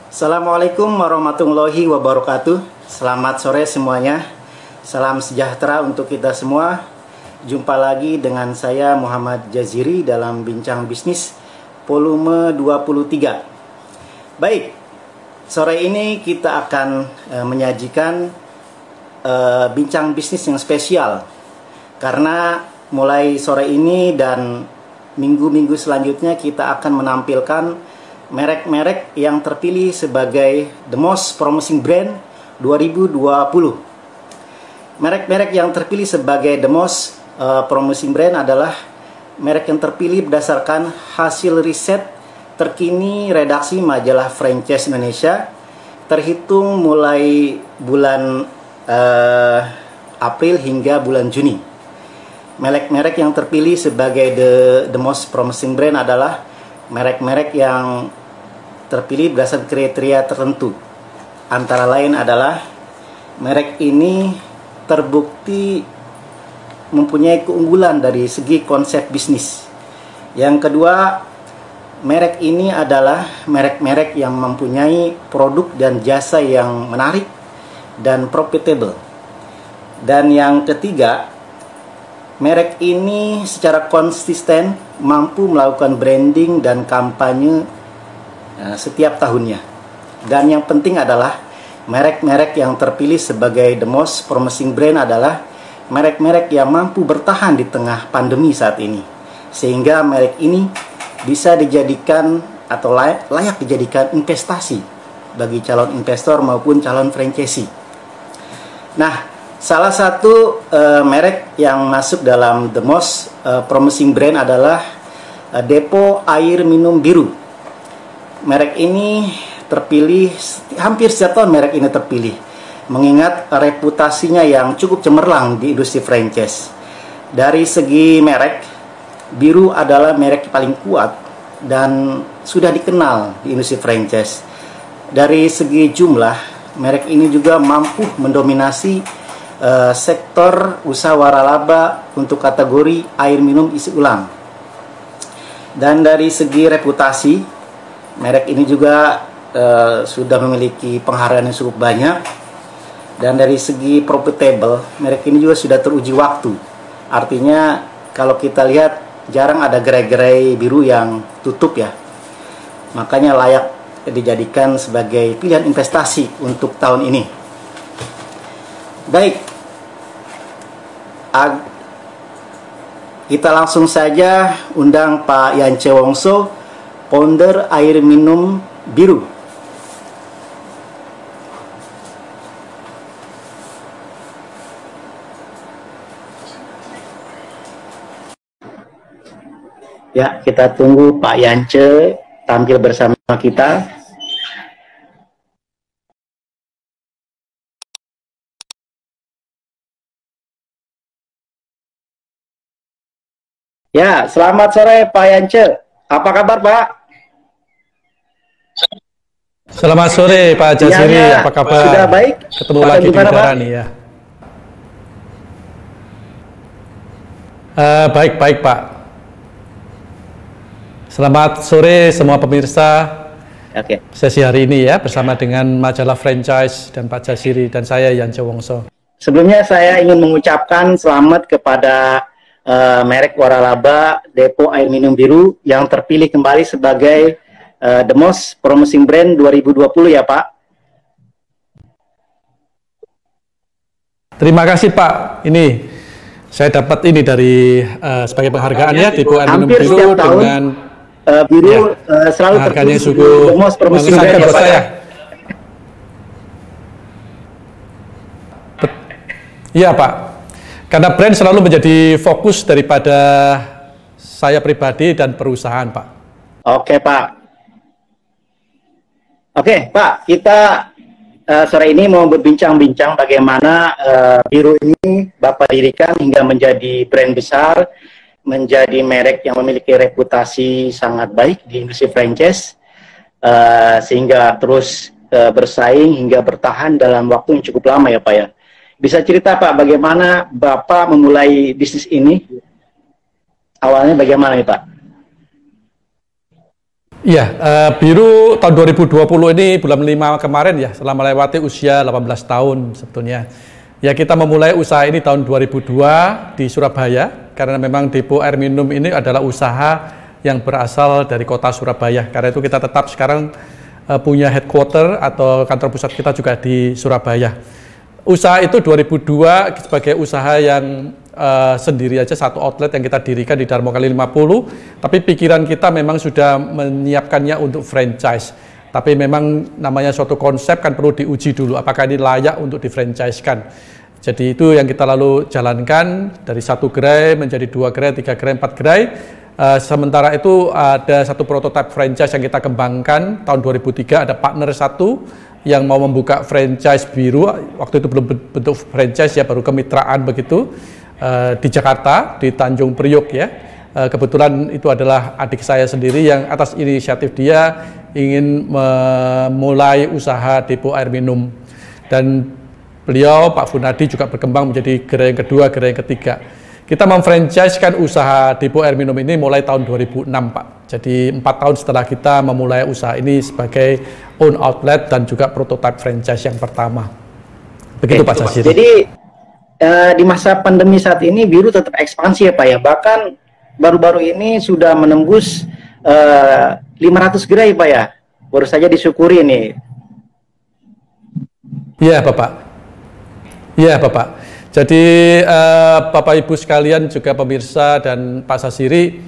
Assalamualaikum warahmatullahi wabarakatuh. Selamat sore semuanya. Salam sejahtera untuk kita semua. Jumpa lagi dengan saya Muhammad Jaziri dalam Bincang Bisnis volume 23. Baik, sore ini kita akan menyajikan bincang bisnis yang spesial. Karena mulai sore ini dan minggu-minggu selanjutnya kita akan menampilkan merek-merek yang terpilih sebagai The Most Promising Brand 2020. Merek-merek yang terpilih sebagai The Most Promising Brand adalah merek yang terpilih berdasarkan hasil riset terkini redaksi majalah Franchise Indonesia terhitung mulai bulan April hingga bulan Juni. Merek-merek yang terpilih sebagai the most promising brand adalah merek-merek yang terpilih berdasarkan kriteria tertentu. Antara lain adalah merek ini terbukti mempunyai keunggulan dari segi konsep bisnis. Yang kedua, merek ini adalah merek-merek yang mempunyai produk dan jasa yang menarik dan profitable. Dan yang ketiga, merek ini secara konsisten mampu melakukan branding dan kampanye setiap tahunnya. Dan yang penting adalah merek-merek yang terpilih sebagai the most promising brand adalah merek-merek yang mampu bertahan di tengah pandemi saat ini. Sehingga merek ini bisa dijadikan atau layak dijadikan investasi bagi calon investor maupun calon franchisee. Nah, salah satu merek yang masuk dalam the most promising brand adalah Depo Air Minum Biru. Merek ini terpilih hampir setiap tahun merek ini terpilih, mengingat reputasinya yang cukup cemerlang di industri franchise. Dari segi merek, Biru adalah merek paling kuat dan sudah dikenal di industri franchise. Dari segi jumlah, merek ini juga mampu mendominasi sektor usaha waralaba untuk kategori air minum isi ulang. Dan dari segi reputasi, merek ini juga sudah memiliki penghargaan yang cukup banyak. Dan dari segi profitable, merek ini juga sudah teruji waktu. Artinya kalau kita lihat jarang ada gerai-gerai biru yang tutup ya. Makanya layak dijadikan sebagai pilihan investasi untuk tahun ini. Baik, kita langsung saja undang Pak Yance Wongso, founder Air Minum Biru. Ya, kita tunggu Pak Yance tampil bersama kita. Ya, selamat sore Pak Yance. Apa kabar Pak? Selamat sore Pak Jaziri, ya, apa kabar? Sudah baik? Ketemu lagi di udara nih ya. Baik Pak. Selamat sore semua pemirsa. Oke. Sesi hari ini ya bersama dengan majalah Franchise dan Pak Jaziri dan saya Yance Wongso. Sebelumnya saya ingin mengucapkan selamat kepada merek waralaba Depo Air Minum Biru yang terpilih kembali sebagai the most promising brand 2020 ya Pak. Terima kasih Pak. Ini saya dapat ini dari sebagai penghargaan ya Depo Air Minum Biru dengan biru selalu terpilih the most promising brand ya Pak. Iya Pak. Karena brand selalu menjadi fokus daripada saya pribadi dan perusahaan, Pak. Oke, Pak. Oke, Pak. Kita sore ini mau berbincang-bincang bagaimana Biru ini Bapak dirikan hingga menjadi brand besar, menjadi merek yang memiliki reputasi sangat baik di industri franchise, sehingga terus bersaing hingga bertahan dalam waktu yang cukup lama ya, Pak ya. Bisa cerita Pak bagaimana Bapak memulai bisnis ini? awalnya bagaimana nih Pak? Iya, Biru tahun 2020 ini bulan 5 kemarin ya, setelah melewati usia 18 tahun sebetulnya. Ya kita memulai usaha ini tahun 2002 di Surabaya, karena memang Depo Air Minum ini adalah usaha yang berasal dari kota Surabaya. Karena itu kita tetap sekarang punya headquarter atau kantor pusat kita juga di Surabaya. Usaha itu 2002 sebagai usaha yang sendiri aja, satu outlet yang kita dirikan di Darmo Kali 50, tapi pikiran kita memang sudah menyiapkannya untuk franchise. Tapi memang namanya suatu konsep kan perlu diuji dulu, apakah ini layak untuk di-franchise-kan. Jadi itu yang kita lalu jalankan dari 1 gerai menjadi 2 gerai, 3 gerai, 4 gerai. Sementara itu ada satu prototipe franchise yang kita kembangkan tahun 2003, ada partner satu yang mau membuka franchise Biru. Waktu itu belum bentuk franchise ya, baru kemitraan begitu. Di Jakarta, di Tanjung Priok ya. Kebetulan itu adalah adik saya sendiri yang atas inisiatif dia ingin memulai usaha Depo Air Minum. Dan beliau, Pak Funadi, juga berkembang menjadi gerai yang kedua, gerai yang ketiga. Kita memfranchise-kan usaha Depo Air Minum ini mulai tahun 2006 Pak. Jadi 4 tahun setelah kita memulai usaha ini sebagai own outlet dan juga prototype franchise yang pertama. Begitu Pak Jasiri. Jadi di masa pandemi saat ini Biru tetap ekspansi ya Pak ya, bahkan baru-baru ini sudah menembus 500 gerai Pak ya, baru saja disyukuri nih. Iya Bapak, iya Bapak. Jadi Bapak Ibu sekalian juga pemirsa dan Pak Jasiri,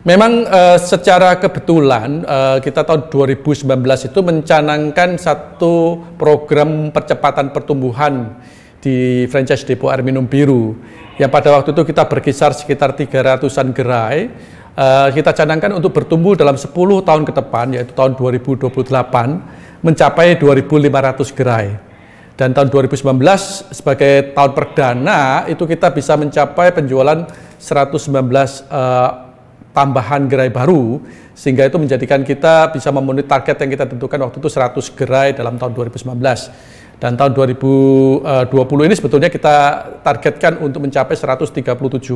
memang secara kebetulan kita tahun 2019 itu mencanangkan satu program percepatan pertumbuhan di franchise Depo Air Minum Biru, yang pada waktu itu kita berkisar sekitar 300-an gerai. Kita canangkan untuk bertumbuh dalam 10 tahun ke depan, yaitu tahun 2028 mencapai 2.500 gerai. Dan tahun 2019 sebagai tahun perdana itu kita bisa mencapai penjualan 119 tambahan gerai baru, sehingga itu menjadikan kita bisa memenuhi target yang kita tentukan waktu itu 100 gerai dalam tahun 2019. Dan tahun 2020 ini sebetulnya kita targetkan untuk mencapai 137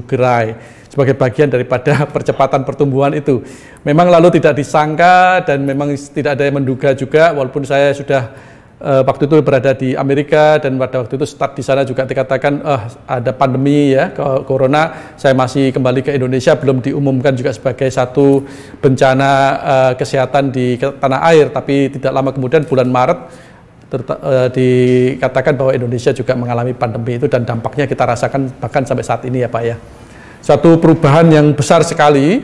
gerai sebagai bagian daripada percepatan pertumbuhan itu. Memang lalu tidak disangka dan memang tidak ada yang menduga juga, walaupun saya sudah waktu itu berada di Amerika dan pada waktu itu start di sana juga dikatakan ada pandemi ya, corona. Saya masih kembali ke Indonesia, belum diumumkan juga sebagai satu bencana kesehatan di tanah air, tapi tidak lama kemudian bulan Maret dikatakan bahwa Indonesia juga mengalami pandemi itu, dan dampaknya kita rasakan bahkan sampai saat ini ya Pak ya. Suatu perubahan yang besar sekali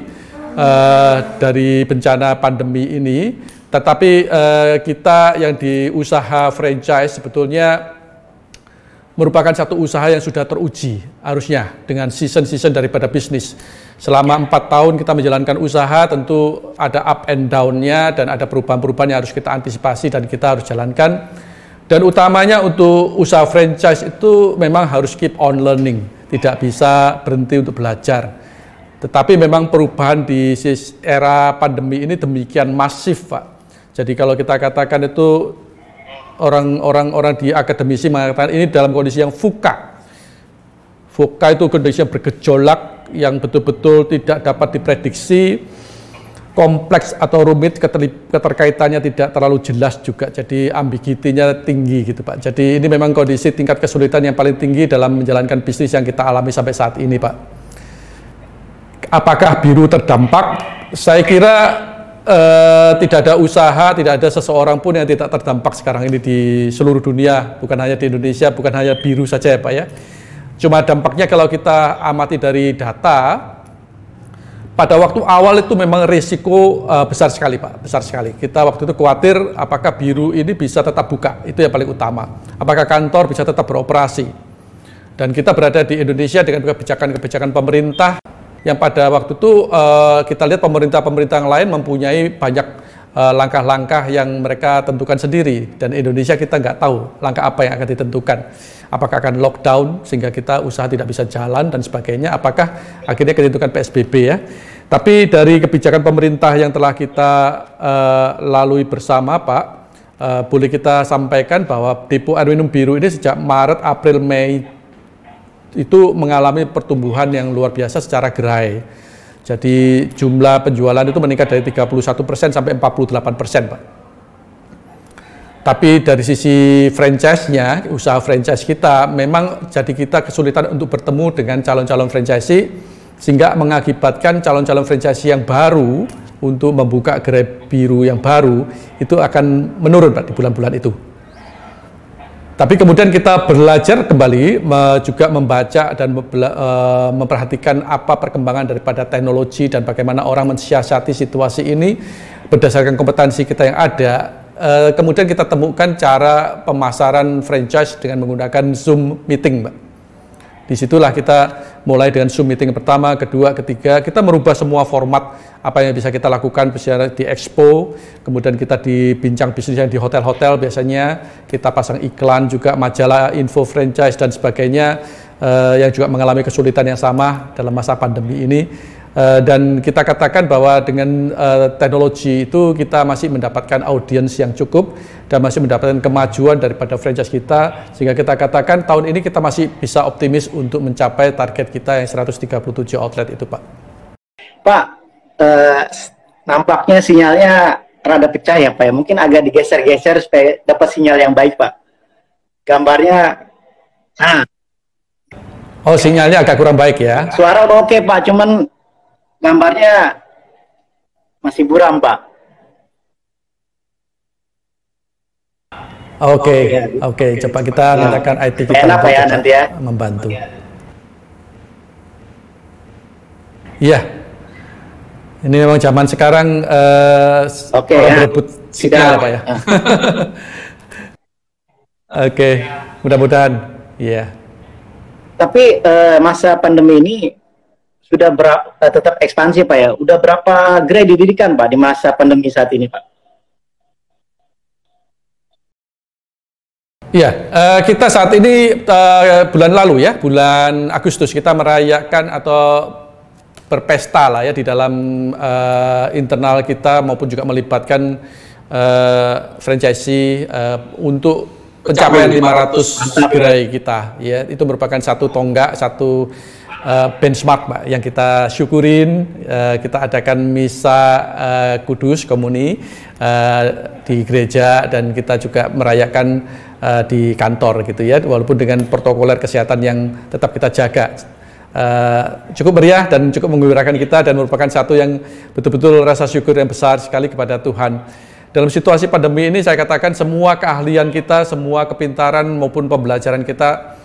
dari bencana pandemi ini, tetapi kita yang di usaha franchise sebetulnya merupakan satu usaha yang sudah teruji harusnya dengan season-season daripada bisnis. Selama 4 tahun kita menjalankan usaha, tentu ada up and down-nya dan ada perubahan-perubahan yang harus kita antisipasi dan kita harus jalankan. Dan utamanya untuk usaha franchise itu memang harus keep on learning, tidak bisa berhenti untuk belajar. Tetapi memang perubahan di era pandemi ini demikian masif Pak. Jadi kalau kita katakan itu orang di akademisi mengatakan ini dalam kondisi yang VUCA. VUCA itu kondisi yang bergejolak, yang betul-betul tidak dapat diprediksi, kompleks atau rumit, keterkaitannya tidak terlalu jelas juga, jadi ambiguitinya tinggi gitu Pak. Jadi ini memang kondisi tingkat kesulitan yang paling tinggi dalam menjalankan bisnis yang kita alami sampai saat ini Pak. Apakah Biru terdampak? Saya kira tidak ada usaha, tidak ada seseorang pun yang tidak terdampak sekarang ini di seluruh dunia, bukan hanya di Indonesia, bukan hanya Biru saja ya Pak ya. Cuma dampaknya kalau kita amati dari data, pada waktu awal itu memang risiko besar sekali Pak, besar sekali. Kita waktu itu khawatir apakah Biru ini bisa tetap buka, itu yang paling utama. Apakah kantor bisa tetap beroperasi. Dan kita berada di Indonesia dengan kebijakan-kebijakan pemerintah yang pada waktu itu kita lihat pemerintah-pemerintah yang lain mempunyai banyak langkah-langkah yang mereka tentukan sendiri, dan Indonesia kita nggak tahu langkah apa yang akan ditentukan. Apakah akan lockdown sehingga kita usaha tidak bisa jalan dan sebagainya, apakah akhirnya ditentukan PSBB ya. Tapi dari kebijakan pemerintah yang telah kita lalui bersama Pak, boleh kita sampaikan bahwa Depo Air Minum Biru ini sejak Maret, April, Mei itu mengalami pertumbuhan yang luar biasa secara gerai. Jadi jumlah penjualan itu meningkat dari 31% sampai 48%, Pak. Tapi dari sisi franchise-nya, usaha franchise kita, memang jadi kita kesulitan untuk bertemu dengan calon-calon franchisee, sehingga mengakibatkan calon-calon franchisee yang baru untuk membuka gerai biru yang baru, itu akan menurun, Pak, di bulan-bulan itu. Tapi kemudian kita belajar kembali, juga membaca dan memperhatikan apa perkembangan daripada teknologi dan bagaimana orang mensiasati situasi ini berdasarkan kompetensi kita yang ada. Kemudian kita temukan cara pemasaran franchise dengan menggunakan Zoom meeting, Mbak. Disitulah kita mulai dengan Zoom meeting pertama, kedua, ketiga, kita merubah semua format apa yang bisa kita lakukan misalnya di expo, kemudian kita di bincang bisnis yang di hotel-hotel biasanya, kita pasang iklan juga, majalah, info franchise dan sebagainya, yang juga mengalami kesulitan yang sama dalam masa pandemi ini. Dan kita katakan bahwa dengan teknologi itu kita masih mendapatkan audiens yang cukup dan masih mendapatkan kemajuan daripada franchise kita, sehingga kita katakan tahun ini kita masih bisa optimis untuk mencapai target kita yang 137 outlet itu, Pak. Pak, nampaknya sinyalnya rada pecah ya, Pak. Mungkin agak digeser-geser supaya dapat sinyal yang baik, Pak. Gambarnya, oh, sinyalnya agak kurang baik ya? Suara udah oke, Pak, cuman gambarnya masih buram, Pak. Oke, coba kita mintakan IT kita enak ya nanti ya membantu. Iya, ini memang zaman sekarang berebut sinyal, Pak ya. Oke, mudah-mudahan, iya. Tapi masa pandemi ini sudah tetap ekspansi, Pak ya. Udah berapa gerai didirikan, Pak, di masa pandemi saat ini, Pak? Iya, kita saat ini bulan lalu ya, bulan Agustus kita merayakan atau berpesta lah ya di dalam internal kita maupun juga melibatkan franchisee untuk pencapaian 500 gerai kita ya. Itu merupakan satu tonggak, satu benchmark, Pak, yang kita syukurin. Kita adakan misa kudus komuni di gereja dan kita juga merayakan di kantor gitu ya, walaupun dengan protokoler kesehatan yang tetap kita jaga. Cukup meriah dan cukup menggembirakan kita dan merupakan satu yang betul-betul rasa syukur yang besar sekali kepada Tuhan. Dalam situasi pandemi ini saya katakan semua keahlian kita, semua kepintaran maupun pembelajaran kita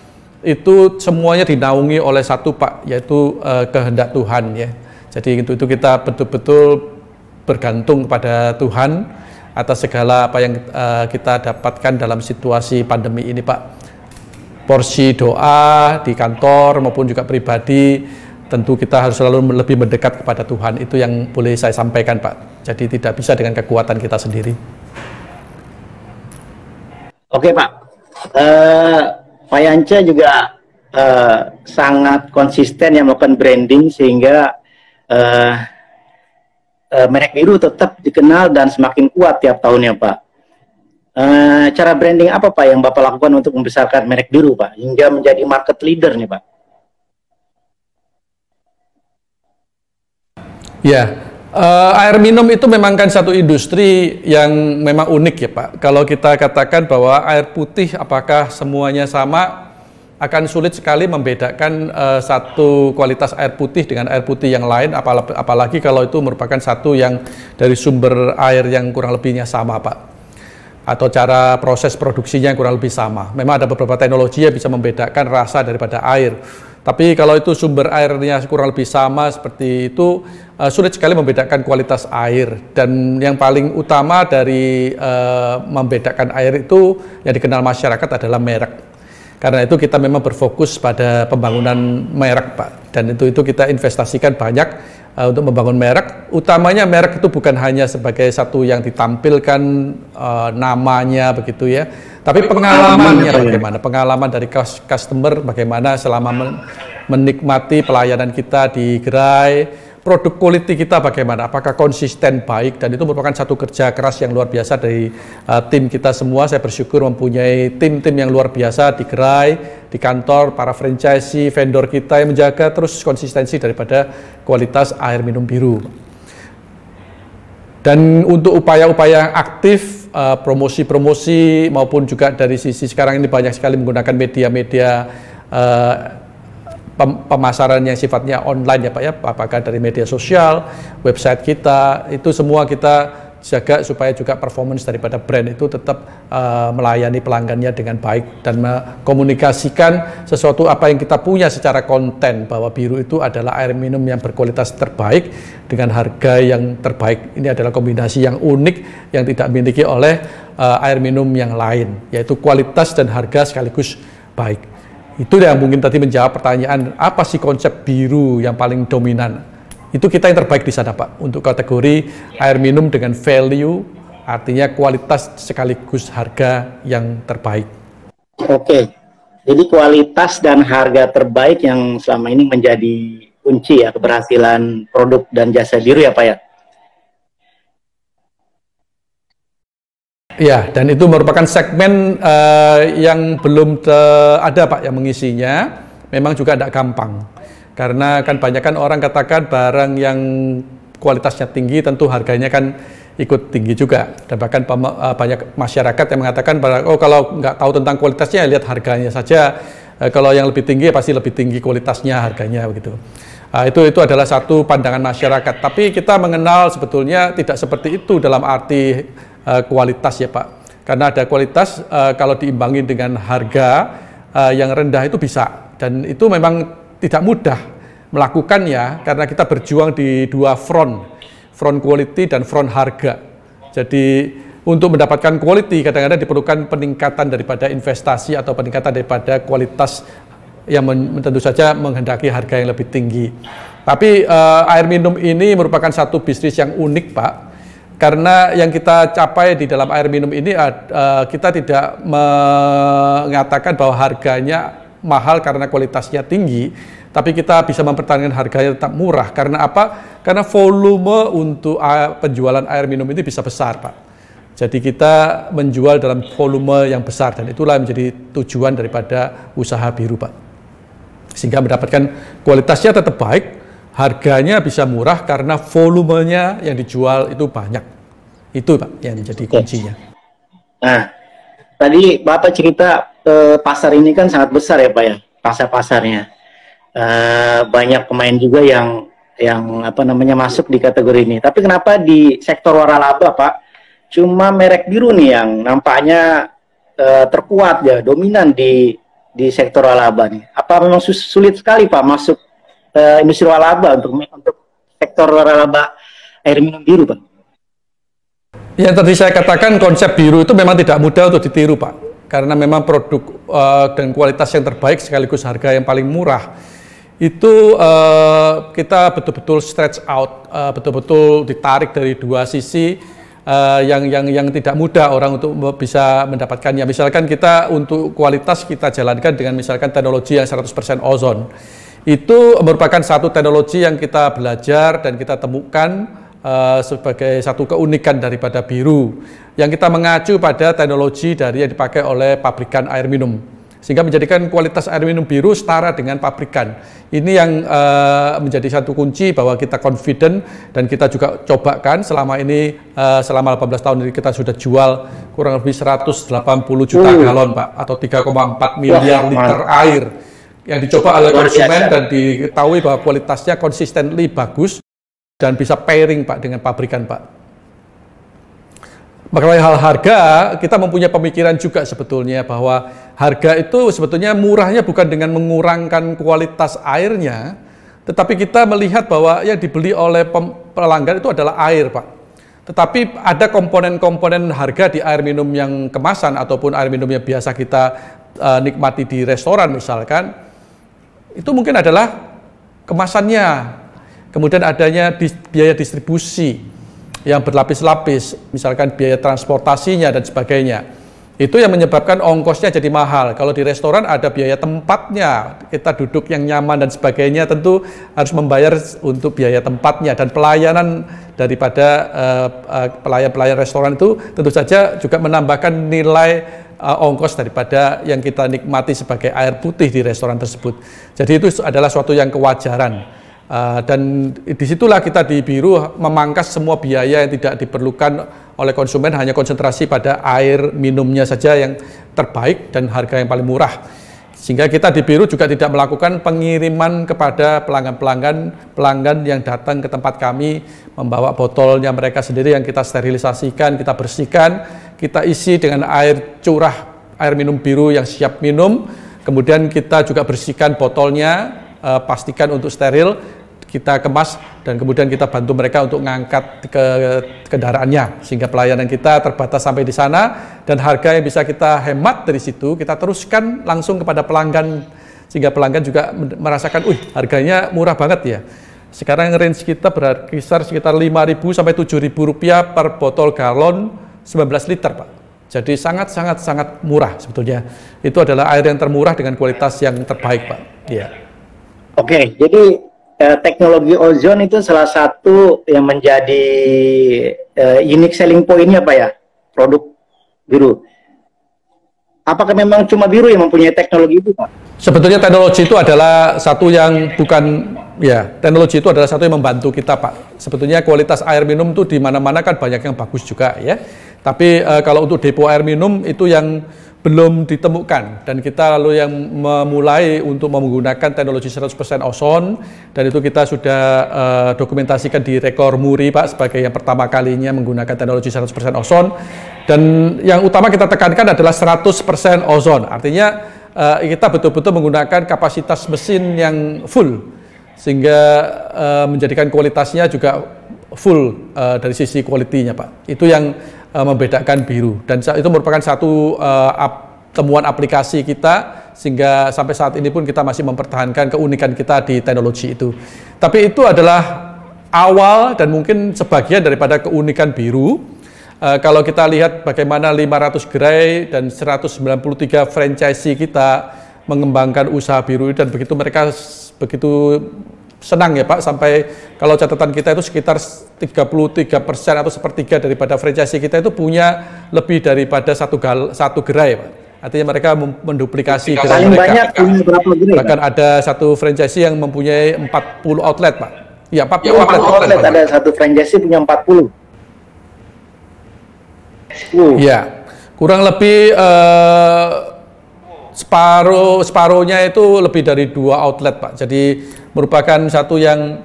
itu semuanya dinaungi oleh satu, Pak, yaitu kehendak Tuhan ya. Jadi itu kita betul-betul bergantung kepada Tuhan atas segala apa yang kita dapatkan dalam situasi pandemi ini, Pak. Porsi doa di kantor maupun juga pribadi, tentu kita harus selalu lebih mendekat kepada Tuhan. Itu yang boleh saya sampaikan, Pak. Jadi tidak bisa dengan kekuatan kita sendiri. Oke, Pak. Pak Yance juga sangat konsisten yang melakukan branding sehingga merek biru tetap dikenal dan semakin kuat tiap tahunnya, Pak. Cara branding apa, Pak, yang Bapak lakukan untuk membesarkan merek biru, Pak, hingga menjadi market leader nih, Pak? Ya, air minum itu memang kan satu industri yang memang unik ya, Pak. Kalau kita katakan bahwa air putih apakah semuanya sama, akan sulit sekali membedakan satu kualitas air putih dengan air putih yang lain, apalagi kalau itu merupakan satu yang dari sumber air yang kurang lebihnya sama, Pak, atau cara proses produksinya yang kurang lebih sama. Memang ada beberapa teknologi yang bisa membedakan rasa daripada air, tapi kalau itu sumber airnya kurang lebih sama seperti itu, sulit sekali membedakan kualitas air. Dan yang paling utama dari membedakan air itu yang dikenal masyarakat adalah merek. Karena itu kita memang berfokus pada pembangunan merek, Pak, dan itu kita investasikan banyak untuk membangun merek. Utamanya merek itu bukan hanya sebagai satu yang ditampilkan namanya begitu ya, tapi pengalamannya bagaimana, pengalaman dari customer bagaimana selama menikmati pelayanan kita di gerai, produk quality kita bagaimana, apakah konsisten baik, dan itu merupakan satu kerja keras yang luar biasa dari tim kita semua. Saya bersyukur mempunyai tim-tim yang luar biasa di gerai, di kantor, para franchisee, vendor kita yang menjaga terus konsistensi daripada kualitas air minum biru. Dan untuk upaya-upaya yang aktif, promosi-promosi maupun juga dari sisi sekarang ini banyak sekali menggunakan media-media pemasaran yang sifatnya online ya Pak ya, apakah dari media sosial, website kita, itu semua kita jaga supaya juga performance daripada brand itu tetap melayani pelanggannya dengan baik dan mengkomunikasikan sesuatu apa yang kita punya secara konten, bahwa biru itu adalah air minum yang berkualitas terbaik dengan harga yang terbaik. Ini adalah kombinasi yang unik yang tidak dimiliki oleh air minum yang lain, yaitu kualitas dan harga sekaligus baik. Itu yang mungkin tadi menjawab pertanyaan apa sih konsep biru yang paling dominan. Itu kita yang terbaik di sana Pak, untuk kategori air minum dengan value, artinya kualitas sekaligus harga yang terbaik. Oke, jadi kualitas dan harga terbaik yang selama ini menjadi kunci ya keberhasilan produk dan jasa biru ya Pak ya? Ya, dan itu merupakan segmen yang belum ada Pak yang mengisinya, memang juga tidak gampang. Karena kan banyak kan orang katakan barang yang kualitasnya tinggi tentu harganya kan ikut tinggi juga. Dan bahkan banyak masyarakat yang mengatakan oh kalau nggak tahu tentang kualitasnya lihat harganya saja. Kalau yang lebih tinggi pasti lebih tinggi kualitasnya harganya begitu. Itu adalah satu pandangan masyarakat. Tapi kita mengenal sebetulnya tidak seperti itu dalam arti kualitas ya Pak. Karena ada kualitas kalau diimbangi dengan harga yang rendah itu bisa, dan itu memang tidak mudah melakukannya karena kita berjuang di dua front quality dan front harga. Jadi untuk mendapatkan quality kadang-kadang diperlukan peningkatan daripada investasi atau peningkatan daripada kualitas yang tentu saja menghendaki harga yang lebih tinggi. Tapi air minum ini merupakan satu bisnis yang unik Pak, karena yang kita capai di dalam air minum ini kita tidak mengatakan bahwa harganya mahal karena kualitasnya tinggi, tapi kita bisa mempertahankan harganya tetap murah. Karena apa? Karena volume untuk penjualan air minum ini bisa besar Pak. Jadi kita menjual dalam volume yang besar, dan itulah menjadi tujuan daripada usaha biru Pak. Sehingga mendapatkan kualitasnya tetap baik, harganya bisa murah karena volumenya yang dijual itu banyak. Itu Pak yang menjadi kuncinya. Nah, tadi Bapak cerita pasar ini kan sangat besar ya Pak ya, pasarnya. Banyak pemain juga yang apa namanya masuk di kategori ini. Tapi kenapa di sektor waralaba Pak, cuma merek biru nih yang nampaknya terkuat ya, dominan di sektor waralaba nih? Apa memang sulit sekali Pak masuk industri waralaba untuk sektor waralaba air minum biru Pak? Ya tadi saya katakan konsep biru itu memang tidak mudah untuk ditiru Pak. Karena memang produk dan kualitas yang terbaik sekaligus harga yang paling murah. Itu kita betul-betul stretch out, betul-betul ditarik dari dua sisi yang tidak mudah orang untuk bisa mendapatkannya. Misalkan kita untuk kualitas kita jalankan dengan misalkan teknologi yang 100% ozon. Itu merupakan satu teknologi yang kita belajar dan kita temukan sebagai satu keunikan daripada biru yang kita mengacu pada teknologi dari yang dipakai oleh pabrikan air minum, sehingga menjadikan kualitas air minum biru setara dengan pabrikan. Ini yang menjadi satu kunci bahwa kita confident, dan kita juga cobakan selama ini, selama 18 tahun ini kita sudah jual kurang lebih 180 juta galon Pak, atau 3,4 miliar liter air yang dicoba oleh konsumen dan diketahui bahwa kualitasnya consistently bagus dan bisa pairing Pak dengan pabrikan Pak. Mengenai hal harga, kita mempunyai pemikiran juga sebetulnya bahwa harga itu sebetulnya murahnya bukan dengan mengurangkan kualitas airnya, tetapi kita melihat bahwa yang dibeli oleh pelanggan itu adalah air Pak. Tetapi ada komponen-komponen harga di air minum yang kemasan ataupun air minum yang biasa kita nikmati di restoran misalkan, itu mungkin adalah kemasannya. Kemudian adanya biaya distribusi yang berlapis-lapis, misalkan biaya transportasinya dan sebagainya. Itu yang menyebabkan ongkosnya jadi mahal. Kalau di restoran ada biaya tempatnya, kita duduk yang nyaman dan sebagainya, tentu harus membayar untuk biaya tempatnya. Dan pelayanan daripada pelayan-pelayan restoran itu tentu saja juga menambahkan nilai ongkos daripada yang kita nikmati sebagai air putih di restoran tersebut. Jadi itu adalah suatu yang kewajaran. Dan disitulah kita di Biru memangkas semua biaya yang tidak diperlukan oleh konsumen, hanya konsentrasi pada air minumnya saja yang terbaik dan harga yang paling murah. Sehingga kita di Biru juga tidak melakukan pengiriman kepada pelanggan yang datang ke tempat kami, membawa botolnya mereka sendiri yang kita sterilisasikan, kita bersihkan, kita isi dengan air curah, air minum Biru yang siap minum, kemudian kita juga bersihkan botolnya, pastikan untuk steril, kita kemas, dan kemudian kita bantu mereka untuk mengangkat ke kendaraannya, sehingga pelayanan kita terbatas sampai di sana, dan harga yang bisa kita hemat dari situ kita teruskan langsung kepada pelanggan, sehingga pelanggan juga merasakan, harganya murah banget ya. Sekarang range kita berkisar sekitar 5.000 sampai 7.000 rupiah per botol galon 19 liter, Pak. Jadi sangat murah sebetulnya. Itu adalah air yang termurah dengan kualitas yang terbaik, Pak. Iya. Oke, jadi teknologi ozon itu salah satu yang menjadi unique selling point-nya, Pak ya, produk Biru. Apakah memang cuma Biru yang mempunyai teknologi itu, Pak? Sebetulnya teknologi itu adalah satu yang teknologi itu adalah satu yang membantu kita, Pak. Sebetulnya kualitas air minum itu di mana-mana kan banyak yang bagus juga ya. Tapi kalau untuk depo air minum itu yang belum ditemukan, dan kita lalu yang memulai untuk menggunakan teknologi 100% ozon, dan itu kita sudah dokumentasikan di rekor Muri, Pak, sebagai yang pertama kalinya menggunakan teknologi 100% ozon. Dan yang utama kita tekankan adalah 100% ozon, artinya kita betul-betul menggunakan kapasitas mesin yang full, sehingga menjadikan kualitasnya juga full dari sisi kualitinya, Pak. Itu yang membedakan Biru, dan itu merupakan satu temuan aplikasi kita, sehingga sampai saat ini pun kita masih mempertahankan keunikan kita di teknologi itu. Tapi itu adalah awal dan mungkin sebagian daripada keunikan Biru. Kalau kita lihat bagaimana 500 gerai dan 193 franchisee kita mengembangkan usaha Biru, dan begitu mereka begitu senang ya, Pak, sampai kalau catatan kita itu sekitar 33% atau sepertiga daripada franchise kita itu punya lebih daripada satu gerai, Pak. Artinya mereka menduplikasi gerai mereka. Banyak punya berapa gerai? Bahkan ada satu franchise yang mempunyai 40 outlet, Pak. Ya, 40 outlet ada satu franchise punya 40. Ya, kurang lebih separuhnya itu lebih dari 2 outlet, Pak. Jadi merupakan satu yang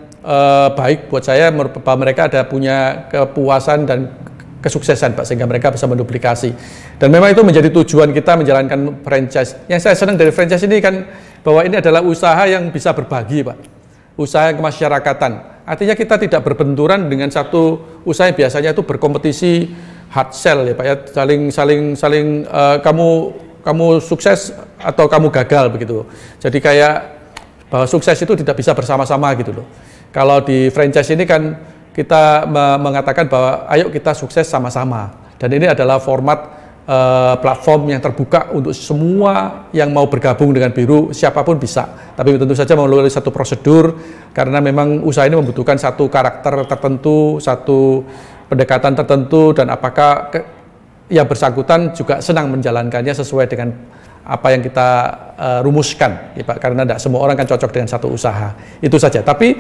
baik buat saya, bahwa mereka ada punya kepuasan dan kesuksesan, Pak, sehingga mereka bisa menduplikasi. Dan memang itu menjadi tujuan kita menjalankan franchise. Yang saya senang dari franchise ini kan bahwa ini adalah usaha yang bisa berbagi, Pak. Usaha yang kemasyarakatan. Artinya kita tidak berbenturan dengan satu usaha yang biasanya itu berkompetisi hard sell ya, Pak ya. Saling kamu sukses atau kamu gagal begitu. Jadi kayak bahwa sukses itu tidak bisa bersama-sama gitu loh. Kalau di franchise ini kan kita mengatakan bahwa ayo kita sukses sama-sama. Dan ini adalah format platform yang terbuka untuk semua yang mau bergabung dengan Biru, siapapun bisa. Tapi tentu saja melalui satu prosedur, karena memang usaha ini membutuhkan satu karakter tertentu, satu pendekatan tertentu, dan apakah yang bersangkutan juga senang menjalankannya sesuai dengan apa yang kita rumuskan, ya, Pak, karena tidak semua orang kan cocok dengan satu usaha. Itu saja. Tapi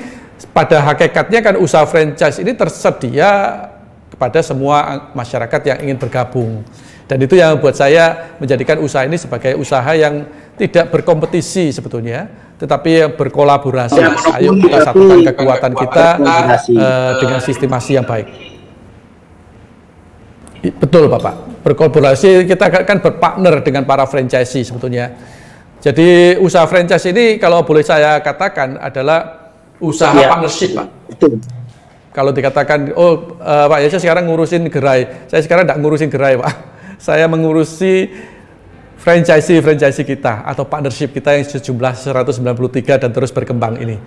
pada hakikatnya kan usaha franchise ini tersedia kepada semua masyarakat yang ingin bergabung. Dan itu yang buat saya menjadikan usaha ini sebagai usaha yang tidak berkompetisi sebetulnya, tetapi yang berkolaborasi. Ayo kita satukan kekuatan kita dengan sistemasi yang baik. Betul, Bapak. Berkolaborasi, kita kan berpartner dengan para franchisee sebetulnya. Jadi usaha franchise ini kalau boleh saya katakan adalah usaha partnership, Pak. Betul. Kalau dikatakan, Pak ya, saya sekarang ngurusin gerai, saya sekarang tidak ngurusin gerai, Pak. Saya mengurusi franchisee kita atau partnership kita yang sejumlah 193 dan terus berkembang ini.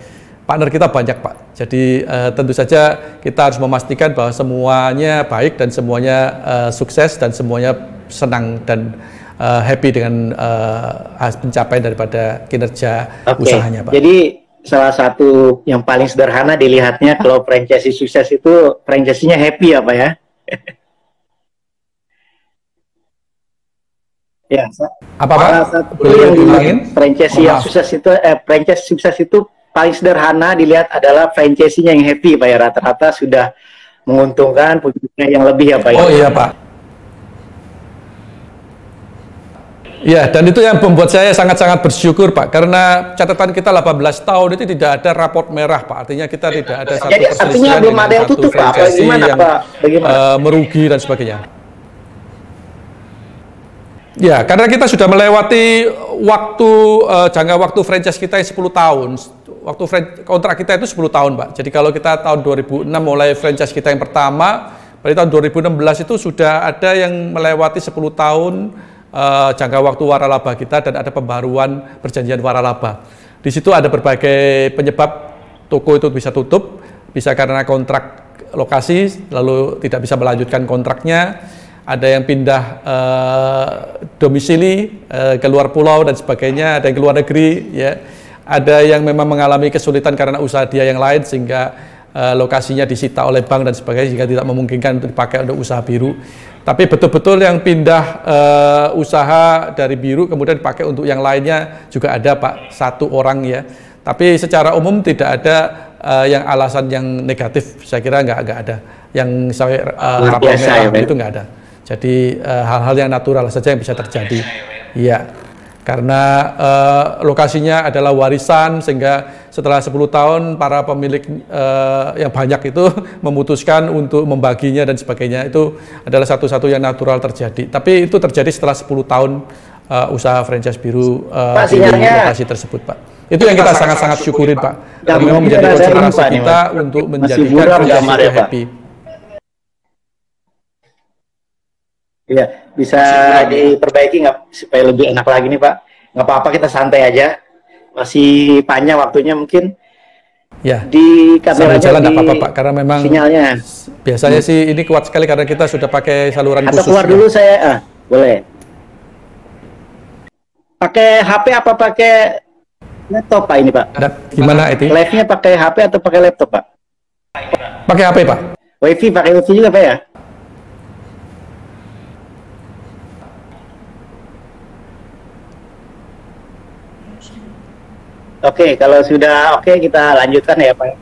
Partner kita banyak, Pak. Jadi tentu saja kita harus memastikan bahwa semuanya baik dan semuanya sukses dan semuanya senang dan happy dengan pencapaian daripada kinerja usahanya, Pak. Jadi salah satu yang paling sederhana dilihatnya kalau franchise sukses itu franchise-nya happy ya, Pak ya. Ya, Apa Pak? salah satu Boleh yang diulangin? franchise Mohon yang maaf. sukses itu, franchise sukses itu paling sederhana dilihat adalah franchise-nya yang happy, Pak ya. Rata-rata sudah menguntungkan, punya yang lebih ya, Pak ya. Oh iya Pak. Ya, dan itu yang membuat saya sangat-sangat bersyukur Pak, karena catatan kita 18 tahun itu tidak ada raport merah Pak, artinya kita tidak ada satu Jadi artinya perselisihan belum dengan ada yang satu tutup, Pak? Apa franchise gimana, yang Pak? Bagaimana? merugi dan sebagainya. Ya, karena kita sudah melewati waktu jangka waktu franchise kita yang 10 tahun. Waktu kontrak kita itu 10 tahun, Pak. Jadi kalau kita tahun 2006 mulai franchise kita yang pertama, pada tahun 2016 itu sudah ada yang melewati 10 tahun jangka waktu waralaba kita dan ada pembaruan perjanjian waralaba. Di situ ada berbagai penyebab toko itu bisa tutup, bisa karena kontrak lokasi lalu tidak bisa melanjutkan kontraknya. Ada yang pindah domisili ke luar pulau dan sebagainya, ada yang ke luar negeri, ya. Ada yang memang mengalami kesulitan karena usaha dia yang lain sehingga lokasinya disita oleh bank dan sebagainya sehingga tidak memungkinkan untuk dipakai untuk usaha biru. Tapi betul-betul yang pindah usaha dari biru kemudian dipakai untuk yang lainnya juga ada Pak, satu orang ya. Tapi secara umum tidak ada yang alasan yang negatif, saya kira nggak ada. Yang sampai rapor merah ya, itu nggak ada. Jadi hal-hal yang natural saja yang bisa terjadi. Iya, karena lokasinya adalah warisan sehingga setelah 10 tahun para pemilik yang banyak itu memutuskan untuk membaginya dan sebagainya. Itu adalah satu-satu yang natural terjadi. Tapi itu terjadi setelah 10 tahun usaha franchise biru Pak, di sinyalnya lokasi tersebut, Pak. Itu yang kita sangat-sangat syukurin, Pak. yang Dan memang menjadi ada konsentrasi ini, Pak, kita nih, untuk masih menjadikan buram franchise gambarnya, itu Pak. happy. Iya, bisa diperbaiki nggak supaya lebih enak lagi nih, Pak? Nggak apa-apa, kita santai aja. Masih panjang waktunya mungkin. Ya, Di sambil kameranya, jalan di tidak apa-apa Pak, karena memang sinyalnya. biasanya sih ini kuat sekali karena kita sudah pakai saluran Atau khusus. keluar dulu saya, boleh. Pakai HP apa pakai laptop, Pak, ini, Pak? Gimana itu? Live-nya pakai HP atau pakai laptop, Pak? Pakai HP Pak. Pakai wifi juga, Pak ya? Oke, kalau sudah oke kita lanjutkan ya, Pak.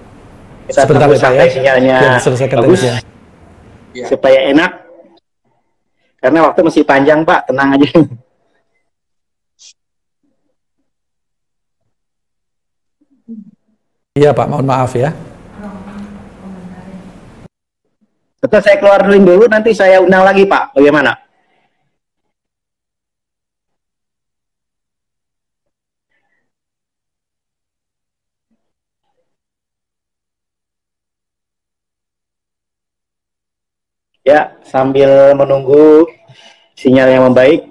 Kita Sebentar tunggu ya, Pak, sampai ya. sinyalnya Biar diselesaikan bagus, teknisnya. supaya enak. Karena waktu masih panjang, Pak, tenang aja. Iya Pak, mohon maaf ya. Tetap saya keluar dulu, nanti saya undang lagi, Pak. Bagaimana? Ya, sambil menunggu sinyal yang membaik,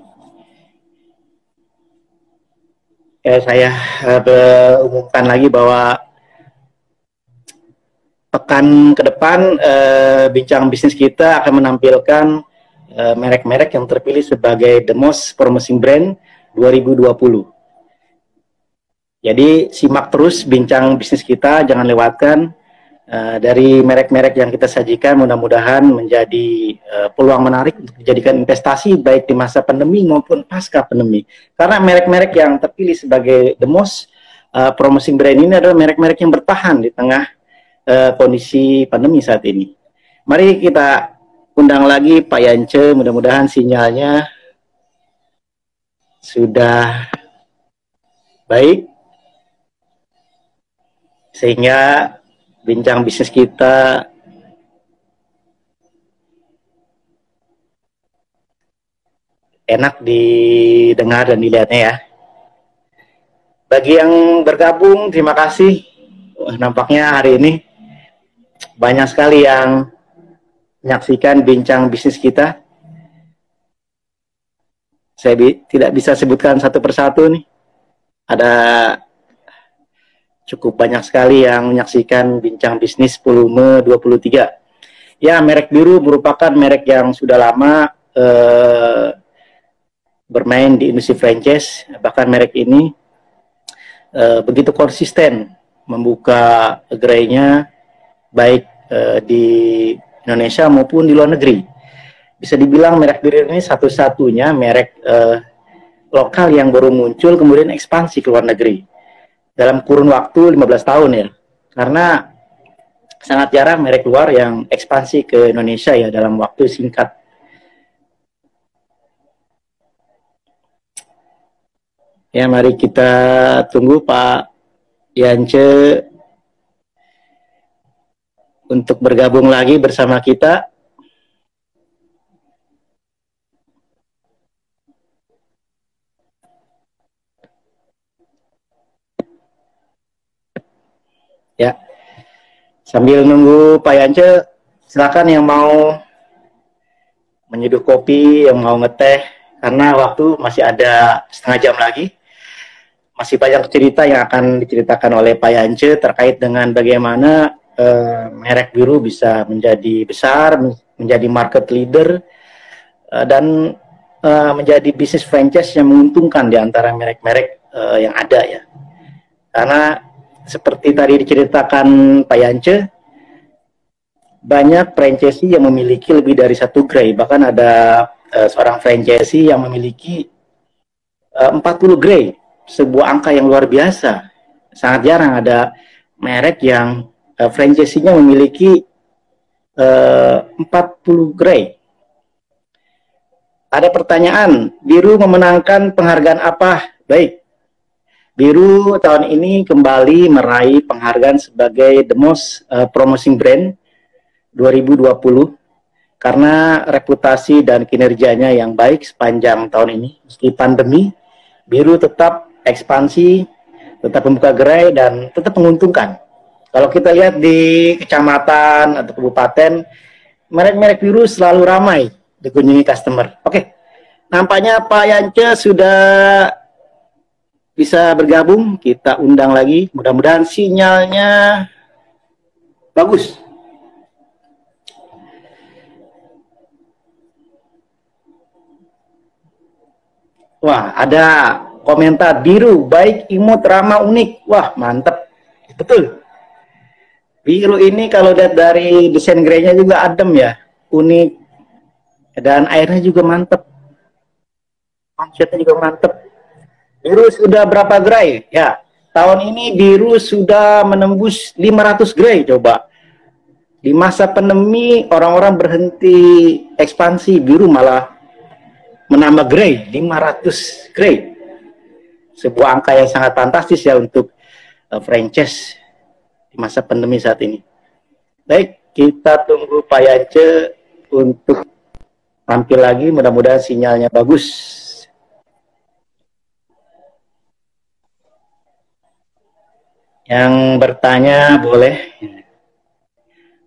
saya umumkan lagi bahwa pekan ke depan bincang bisnis kita akan menampilkan merek-merek yang terpilih sebagai The Most Promising Brand 2020. Jadi simak terus bincang bisnis kita, jangan lewatkan. Dari merek-merek yang kita sajikan mudah-mudahan menjadi peluang menarik untuk dijadikan investasi baik di masa pandemi maupun pasca pandemi. Karena merek-merek yang terpilih sebagai the most promising brand ini adalah merek-merek yang bertahan di tengah kondisi pandemi saat ini. Mari kita undang lagi Pak Yance, mudah-mudahan sinyalnya sudah baik sehingga bincang bisnis kita enak didengar dan dilihatnya ya. Bagi yang bergabung, terima kasih. Nampaknya hari ini banyak sekali yang menyaksikan bincang bisnis kita. Saya tidak bisa sebutkan satu persatu nih. Ada cukup banyak sekali yang menyaksikan bincang bisnis volume 23. Ya, merek biru merupakan merek yang sudah lama bermain di industri franchise. Bahkan merek ini begitu konsisten membuka gerainya baik di Indonesia maupun di luar negeri. Bisa dibilang merek biru ini satu-satunya merek lokal yang baru muncul kemudian ekspansi ke luar negeri dalam kurun waktu 15 tahun ya. Karena sangat jarang merek luar yang ekspansi ke Indonesia ya dalam waktu singkat. Ya, mari kita tunggu Pak Yance untuk bergabung lagi bersama kita. Ya, sambil nunggu Pak Yance, silakan yang mau menyeduh kopi, yang mau ngeteh, karena waktu masih ada setengah jam lagi. Masih banyak cerita yang akan diceritakan oleh Pak Yance terkait dengan bagaimana merek biru bisa menjadi besar, menjadi market leader, dan menjadi bisnis franchise yang menguntungkan di antara merek-merek yang ada ya. Karena seperti tadi diceritakan Pak Yance, banyak franchisee yang memiliki lebih dari satu gerai. Bahkan ada seorang franchisee yang memiliki 40 gerai. Sebuah angka yang luar biasa. Sangat jarang ada merek yang franchisee-nya memiliki 40 gerai. Ada pertanyaan, Biru memenangkan penghargaan apa? Baik, Biru tahun ini kembali meraih penghargaan sebagai The Most Promising Brand 2020 karena reputasi dan kinerjanya yang baik sepanjang tahun ini. Meski pandemi, Biru tetap ekspansi, tetap membuka gerai, dan tetap menguntungkan. Kalau kita lihat di kecamatan atau kabupaten, merek-merek Biru selalu ramai dikunjungi customer. Oke, nampaknya Pak Yance sudah bisa bergabung. Kita undang lagi, mudah-mudahan sinyalnya bagus. Wah, ada komentar Biru baik, imut, ramah, unik. Wah, mantep. Betul. Biru ini kalau lihat dari desain greynya juga adem ya, unik, dan airnya juga mantep. Konsepnya juga mantep. Biru sudah berapa gerai? Ya, tahun ini Biru sudah menembus 500 gerai. Coba. Di masa pandemi orang-orang berhenti ekspansi, Biru malah menambah gerai, 500 gerai. Sebuah angka yang sangat fantastis ya untuk franchise di masa pandemi saat ini. Baik, kita tunggu Pak Yance untuk tampil lagi, mudah-mudahan sinyalnya bagus. Yang bertanya boleh.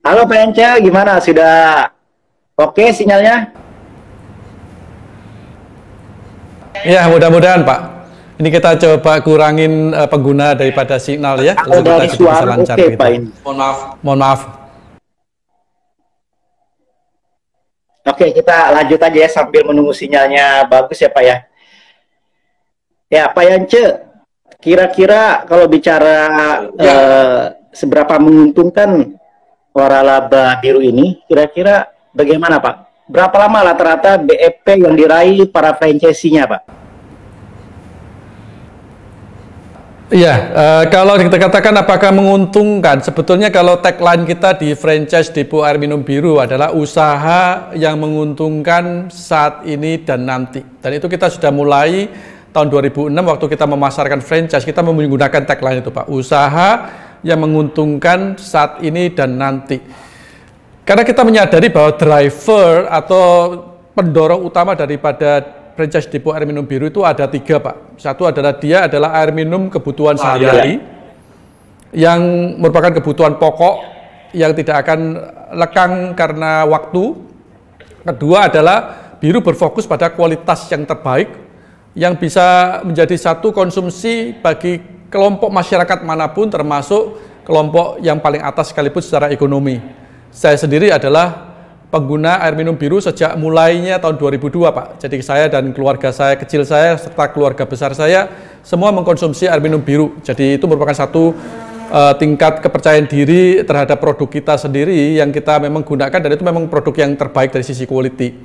Halo Pak Yance, gimana? Sudah oke sinyalnya? Ya, mudah-mudahan Pak. Ini kita coba kurangin pengguna daripada signal ya. Kalau dari suara oke gitu. Pak ini. Mohon maaf. Oke, kita lanjut aja ya sambil menunggu sinyalnya bagus ya Pak ya. Ya Pak Yance, kira-kira kalau bicara seberapa menguntungkan waralaba biru ini, kira-kira bagaimana Pak? Berapa lama rata-rata BEP yang diraih para franchisee-nya Pak? Iya, kalau kita katakan apakah menguntungkan, sebetulnya kalau tagline kita di franchise Depo Air Minum Biru adalah usaha yang menguntungkan saat ini dan nanti. Dan itu kita sudah mulai tahun 2006 waktu kita memasarkan franchise, kita menggunakan tagline itu Pak, usaha yang menguntungkan saat ini dan nanti. Karena kita menyadari bahwa driver atau pendorong utama daripada franchise Depo Air Minum Biru itu ada 3 Pak. Satu adalah dia adalah air minum kebutuhan sehari-hari yang merupakan kebutuhan pokok yang tidak akan lekang karena waktu. Kedua adalah Biru berfokus pada kualitas yang terbaik yang bisa menjadi satu konsumsi bagi kelompok masyarakat manapun termasuk kelompok yang paling atas sekalipun secara ekonomi. Saya sendiri adalah pengguna air minum biru sejak mulainya tahun 2002 Pak. Jadi saya dan keluarga saya, kecil saya, serta keluarga besar saya semua mengkonsumsi air minum biru. Jadi itu merupakan satu tingkat kepercayaan diri terhadap produk kita sendiri yang kita memang gunakan, dan itu memang produk yang terbaik dari sisi quality.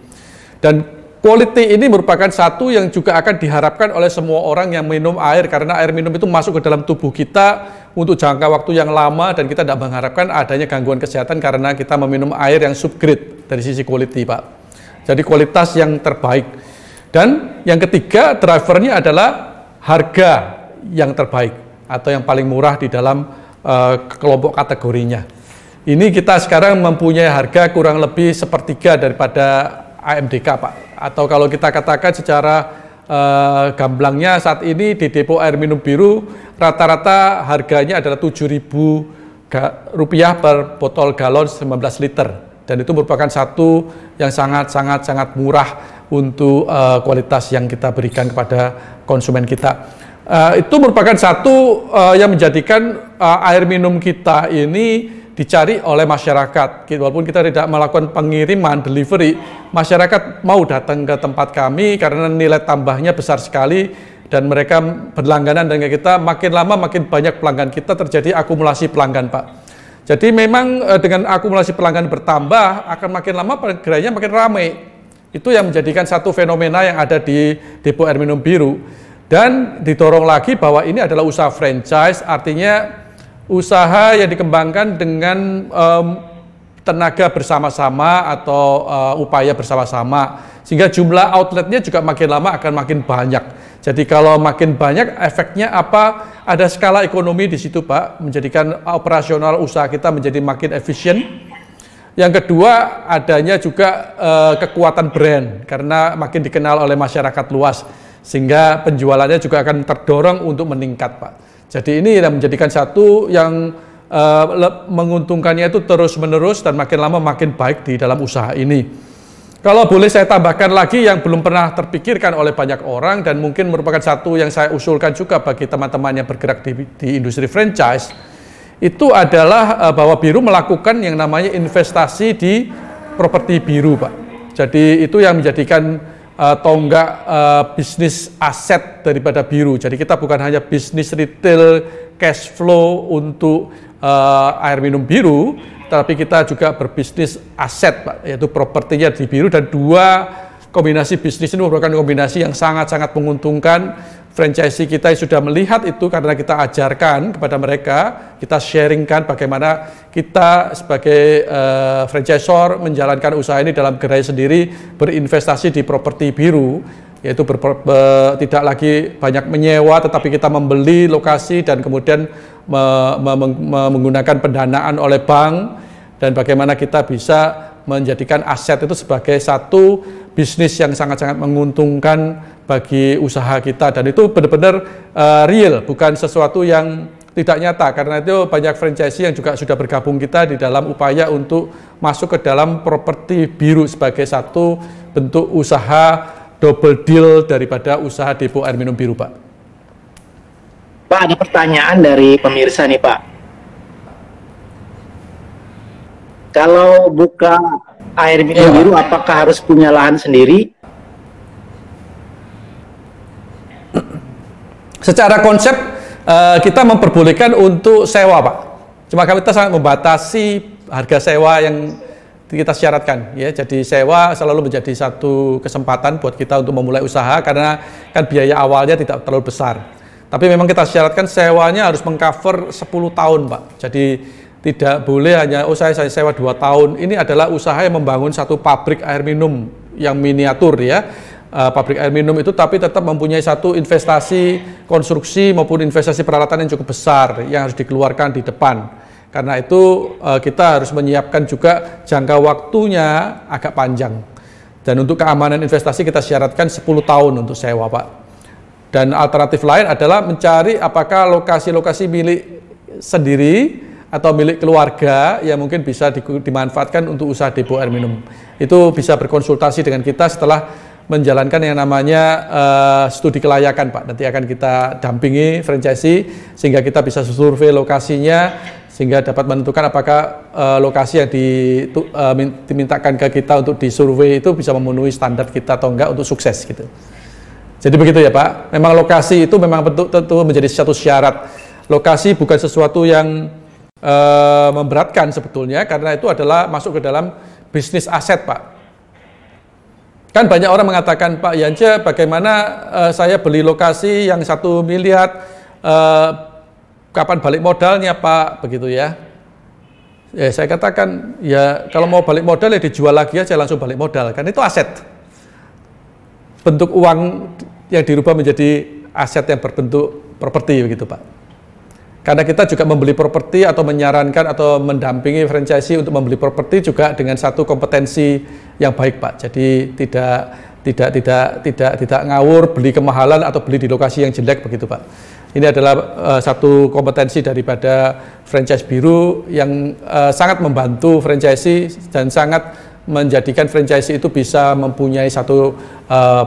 Dan quality ini merupakan satu yang juga akan diharapkan oleh semua orang yang minum air, karena air minum itu masuk ke dalam tubuh kita untuk jangka waktu yang lama dan kita tidak mengharapkan adanya gangguan kesehatan karena kita meminum air yang subgrade dari sisi quality, Pak. Jadi kualitas yang terbaik. Dan yang ketiga, drivernya adalah harga yang terbaik atau yang paling murah di dalam kelompok kategorinya. Ini kita sekarang mempunyai harga kurang lebih sepertiga daripada AMDK, Pak. Atau kalau kita katakan secara gamblangnya saat ini di depo air minum biru rata-rata harganya adalah Rp7.000 per botol galon 19 liter. Dan itu merupakan satu yang sangat murah untuk kualitas yang kita berikan kepada konsumen kita. Itu merupakan satu yang menjadikan air minum kita ini dicari oleh masyarakat. Walaupun kita tidak melakukan pengiriman, delivery, masyarakat mau datang ke tempat kami karena nilai tambahnya besar sekali dan mereka berlangganan dengan kita. Makin lama makin banyak pelanggan kita, terjadi akumulasi pelanggan, Pak. Jadi memang dengan akumulasi pelanggan bertambah, akan makin lama gerainya makin ramai. Itu yang menjadikan satu fenomena yang ada di depo air minum biru. Dan didorong lagi bahwa ini adalah usaha franchise, artinya usaha yang dikembangkan dengan tenaga bersama-sama atau upaya bersama-sama, sehingga jumlah outletnya juga makin lama akan makin banyak. Jadi kalau makin banyak, efeknya apa? Ada skala ekonomi di situ, Pak, menjadikan operasional usaha kita menjadi makin efisien. Yang kedua, adanya juga kekuatan brand, karena makin dikenal oleh masyarakat luas, sehingga penjualannya juga akan terdorong untuk meningkat, Pak. Jadi ini yang menjadikan satu yang menguntungkannya itu terus-menerus dan makin lama makin baik di dalam usaha ini. Kalau boleh saya tambahkan lagi yang belum pernah terpikirkan oleh banyak orang dan mungkin merupakan satu yang saya usulkan juga bagi teman-teman yang bergerak di industri franchise, itu adalah bahwa Biru melakukan yang namanya investasi di properti biru, Pak. Jadi itu yang menjadikan tonggak bisnis aset daripada Biru. Jadi kita bukan hanya bisnis retail cash flow untuk air minum biru, tapi kita juga berbisnis aset, Pak, yaitu propertinya di Biru. Dan dua kombinasi bisnis ini merupakan kombinasi yang sangat-sangat menguntungkan. Franchisee kita sudah melihat itu karena kita ajarkan kepada mereka, kita sharingkan bagaimana kita sebagai franchisor menjalankan usaha ini dalam gerai sendiri, berinvestasi di properti biru, yaitu tidak lagi banyak menyewa, tetapi kita membeli lokasi dan kemudian menggunakan pendanaan oleh bank, dan bagaimana kita bisa menjadikan aset itu sebagai satu bisnis yang sangat-sangat menguntungkan bagi usaha kita, dan itu benar-benar real, bukan sesuatu yang tidak nyata. Karena itu banyak franchisee yang juga sudah bergabung kita di dalam upaya untuk masuk ke dalam properti biru sebagai satu bentuk usaha double deal daripada usaha depo air minum biru, Pak. Pak, ada pertanyaan dari pemirsa nih, Pak. Kalau buka air minum biru, apakah harus punya lahan sendiri? Secara konsep kita memperbolehkan untuk sewa, Pak. Cuma kita sangat membatasi harga sewa yang kita syaratkan, ya. Jadi sewa selalu menjadi satu kesempatan buat kita untuk memulai usaha karena kan biaya awalnya tidak terlalu besar. Tapi memang kita syaratkan sewanya harus mengcover 10 tahun, Pak. Jadi tidak boleh hanya saya sewa 2 tahun. Ini adalah usaha yang membangun satu pabrik air minum yang miniatur, ya. Pabrik air minum itu, tapi tetap mempunyai satu investasi konstruksi maupun investasi peralatan yang cukup besar yang harus dikeluarkan di depan. Karena itu kita harus menyiapkan juga jangka waktunya agak panjang. Dan untuk keamanan investasi kita syaratkan 10 tahun untuk sewa, Pak. Dan alternatif lain adalah mencari apakah lokasi-lokasi milik sendiri atau milik keluarga yang mungkin bisa dimanfaatkan untuk usaha depo air minum. Itu bisa berkonsultasi dengan kita setelah menjalankan yang namanya studi kelayakan, Pak. Nanti akan kita dampingi franchisee sehingga kita bisa survei lokasinya, sehingga dapat menentukan apakah lokasi yang dimintakan ke kita untuk disurvei itu bisa memenuhi standar kita atau enggak untuk sukses, gitu. Jadi begitu ya, Pak. Memang lokasi itu memang tentu menjadi satu syarat. Lokasi bukan sesuatu yang memberatkan sebetulnya, karena itu adalah masuk ke dalam bisnis aset, Pak. Kan banyak orang mengatakan, Pak Yance, bagaimana saya beli lokasi yang 1 miliar, kapan balik modalnya Pak, begitu ya. Ya saya katakan, ya kalau mau balik modal ya dijual lagi aja langsung balik modal, kan itu aset. Bentuk uang yang dirubah menjadi aset yang berbentuk properti begitu Pak. Karena kita juga membeli properti atau menyarankan atau mendampingi franchisee untuk membeli properti juga dengan satu kompetensi yang baik Pak. Jadi tidak ngawur beli kemahalan atau beli di lokasi yang jelek begitu Pak. Ini adalah satu kompetensi daripada franchise biru yang sangat membantu franchisee dan sangat menjadikan franchisee itu bisa mempunyai satu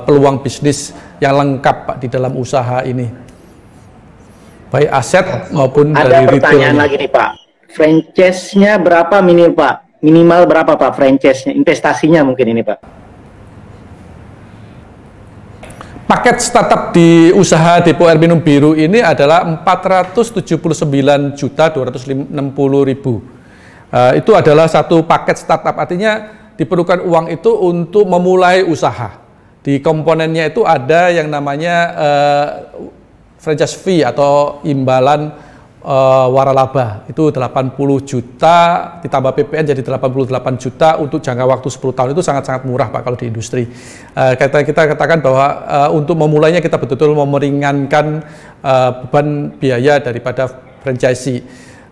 peluang bisnis yang lengkap Pak di dalam usaha ini. Baik aset maupun dari retail. Ada pertanyaan lagi nih Pak. Franchise-nya berapa minimal Pak? Minimal berapa Pak franchise-nya? Investasinya mungkin ini Pak. Paket startup di usaha Depo Air Minum Biru ini adalah 479.260.000. Itu adalah satu paket startup, artinya diperlukan uang itu untuk memulai usaha. Di komponennya itu ada yang namanya franchise fee atau imbalan waralaba, itu 80 juta ditambah PPN jadi 88 juta untuk jangka waktu 10 tahun. Itu sangat-sangat murah Pak kalau di industri. Kita katakan bahwa untuk memulainya kita betul-betul meringankan beban biaya daripada franchisee.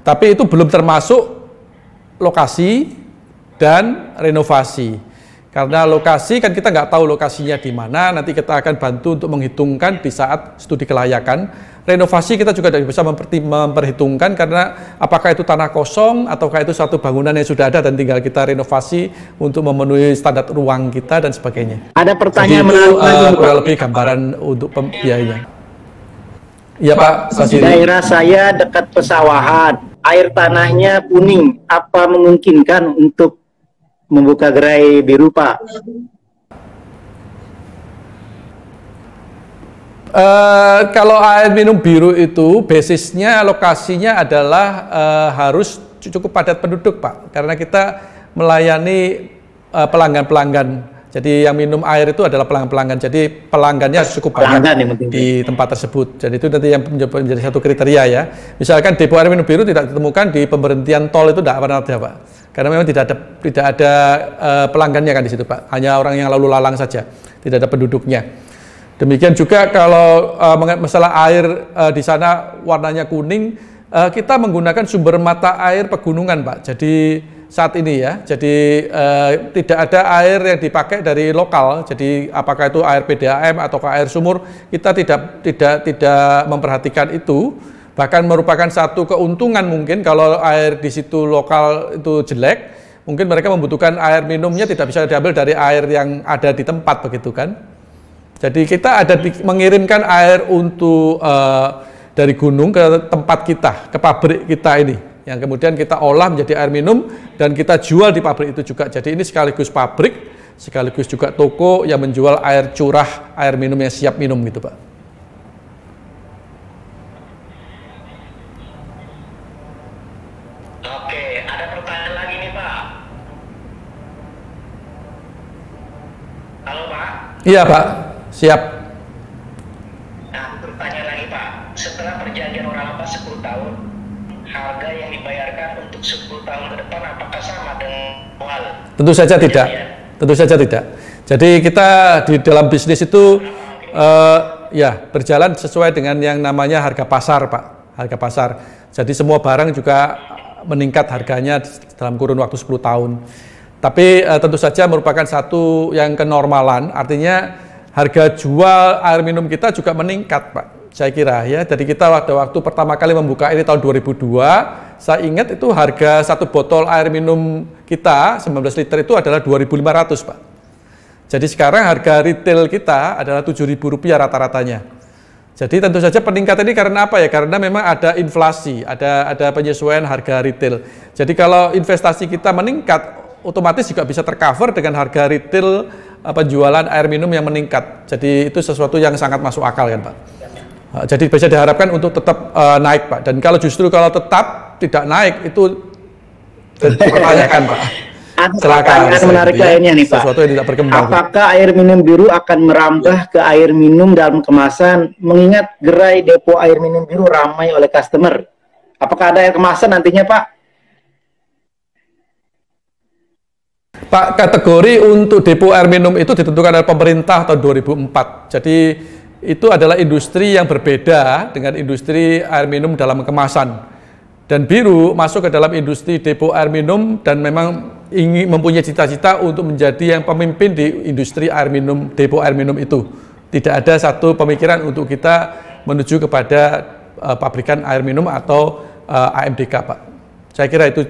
Tapi itu belum termasuk lokasi dan renovasi. Karena lokasi kan kita nggak tahu lokasinya di mana, nanti kita akan bantu untuk menghitungkan di saat studi kelayakan. Renovasi kita juga tidak bisa memperhitungkan karena apakah itu tanah kosong ataukah itu suatu bangunan yang sudah ada dan tinggal kita renovasi untuk memenuhi standar ruang kita dan sebagainya. Ada pertanyaan menarik kurang lebih gambaran untuk biayanya. Iya Pak, daerah saya dekat pesawahan, air tanahnya kuning, apa memungkinkan untuk membuka gerai biru Pak? Kalau air minum biru itu basisnya lokasinya adalah harus cukup padat penduduk Pak, karena kita melayani pelanggan-pelanggan. Jadi yang minum air itu adalah pelanggan-pelanggan. Jadi pelanggannya cukup banyak di tempat tersebut. Jadi itu nanti yang menjadi satu kriteria ya. Misalkan depo air minum biru tidak ditemukan di pemberhentian tol, itu tidak pernah ada Pak. Karena memang tidak ada pelanggannya kan di situ Pak. Hanya orang yang lalu lalang saja, tidak ada penduduknya. Demikian juga kalau masalah air di sana warnanya kuning, kita menggunakan sumber mata air pegunungan Pak. Jadi saat ini ya, jadi tidak ada air yang dipakai dari lokal. Jadi apakah itu air PDAM ataukah air sumur, kita tidak memperhatikan itu. Bahkan merupakan satu keuntungan mungkin kalau air di situ lokal itu jelek, mungkin mereka membutuhkan air minumnya tidak bisa diambil dari air yang ada di tempat begitu kan. Jadi kita ada mengirimkan air untuk dari gunung ke tempat kita, ke pabrik kita ini, yang kemudian kita olah menjadi air minum dan kita jual di pabrik itu juga. Jadi ini sekaligus pabrik, sekaligus juga toko yang menjual air curah, air minum yang siap minum gitu Pak. Oke, ada pertanyaan lagi nih Pak. Halo Pak. Iya Pak, siap. Nah, pertanyaan lagi Pak. Setelah perjanjian orang lama 10 tahun, harga yang dibayarkan untuk 10 tahun ke depan apakah sama dengan awal? Tentu saja tidak. Tentu saja tidak. Jadi kita di dalam bisnis itu ya berjalan sesuai dengan yang namanya harga pasar Pak. Harga pasar. Jadi semua barang juga meningkat harganya dalam kurun waktu 10 tahun. Tapi tentu saja merupakan satu yang kenormalan, artinya harga jual air minum kita juga meningkat Pak. Saya kira ya, jadi kita waktu pertama kali membuka ini tahun 2002, saya ingat itu harga satu botol air minum kita 19 liter itu adalah 2.500 Pak. Jadi sekarang harga retail kita adalah Rp7.000 rata-ratanya. Jadi tentu saja peningkatan ini karena apa ya? Karena memang ada inflasi, ada penyesuaian harga retail. Jadi kalau investasi kita meningkat, otomatis juga bisa tercover dengan harga retail penjualan air minum yang meningkat. Jadi itu sesuatu yang sangat masuk akal kan Pak. Jadi bisa diharapkan untuk tetap naik Pak. Dan kalau justru kalau tetap tidak naik itu dipertanyakan Pak. ada celaka pertanyaan menarik gitu ya. lainnya nih Pak. Sesuatu yang tidak berkembang. Apakah air minum biru akan merambah ke air minum dalam kemasan? Mengingat gerai depo air minum biru ramai oleh customer. Apakah ada air kemasan nantinya Pak? Pak, kategori untuk depo air minum itu ditentukan oleh pemerintah tahun 2004. Jadi itu adalah industri yang berbeda dengan industri air minum dalam kemasan. Dan biru masuk ke dalam industri depo air minum dan memang ingin mempunyai cita-cita untuk menjadi yang pemimpin di industri air minum, depo air minum itu. Tidak ada satu pemikiran untuk kita menuju kepada pabrikan air minum atau AMDK, Pak. Saya kira itu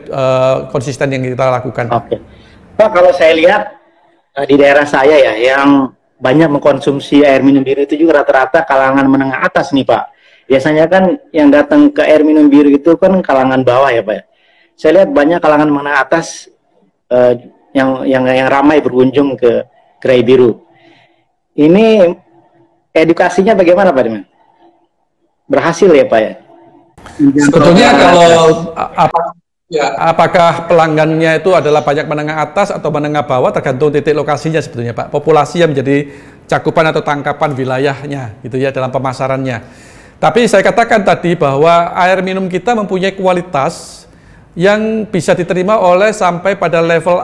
konsisten yang kita lakukan. Oke. Pak, kalau saya lihat di daerah saya ya, yang banyak mengkonsumsi air minum biru itu juga rata-rata kalangan menengah atas nih Pak. Biasanya kan yang datang ke air minum biru itu kan kalangan bawah ya Pak. Saya lihat banyak kalangan menengah atas yang ramai berkunjung ke gerai biru. Ini edukasinya bagaimana Pak Diman? Berhasil ya Pak ya? Sebetulnya kalau apakah pelanggannya itu adalah banyak menengah atas atau menengah bawah tergantung titik lokasinya sebetulnya Pak. Populasi yang menjadi cakupan atau tangkapan wilayahnya gitu ya dalam pemasarannya. Tapi saya katakan tadi bahwa air minum kita mempunyai kualitas yang bisa diterima oleh sampai pada level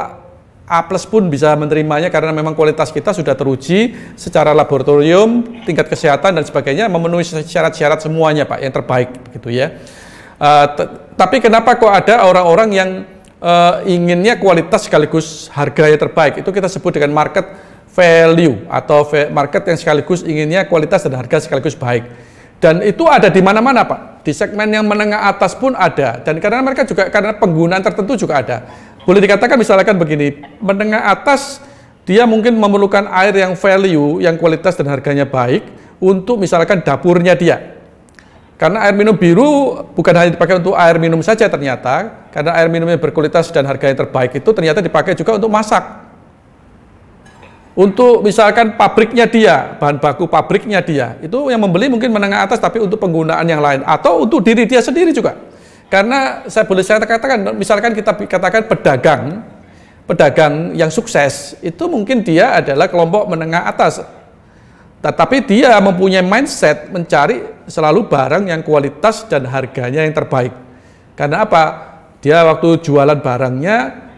A+ pun bisa menerimanya karena memang kualitas kita sudah teruji secara laboratorium, tingkat kesehatan dan sebagainya memenuhi syarat-syarat semuanya Pak yang terbaik gitu ya. Tapi kenapa kok ada orang-orang yang inginnya kualitas sekaligus harga yang terbaik? Itu kita sebut dengan market value atau market yang sekaligus inginnya kualitas dan harga sekaligus baik. Dan itu ada di mana-mana Pak, di segmen yang menengah atas pun ada, dan karena mereka juga karena penggunaan tertentu juga ada. Boleh dikatakan misalkan begini, menengah atas dia mungkin memerlukan air yang value, yang kualitas dan harganya baik untuk misalkan dapurnya dia. Karena air minum biru bukan hanya dipakai untuk air minum saja ternyata, karena air minum yang berkualitas dan harga yang terbaik itu ternyata dipakai juga untuk masak. Untuk misalkan pabriknya dia, bahan baku pabriknya dia, itu yang membeli mungkin menengah atas tapi untuk penggunaan yang lain atau untuk diri dia sendiri juga. Karena saya katakan, misalkan kita katakan pedagang yang sukses, itu mungkin dia adalah kelompok menengah atas. Tetapi dia mempunyai mindset mencari selalu barang yang kualitas dan harganya yang terbaik. Karena apa? Dia waktu jualan barangnya,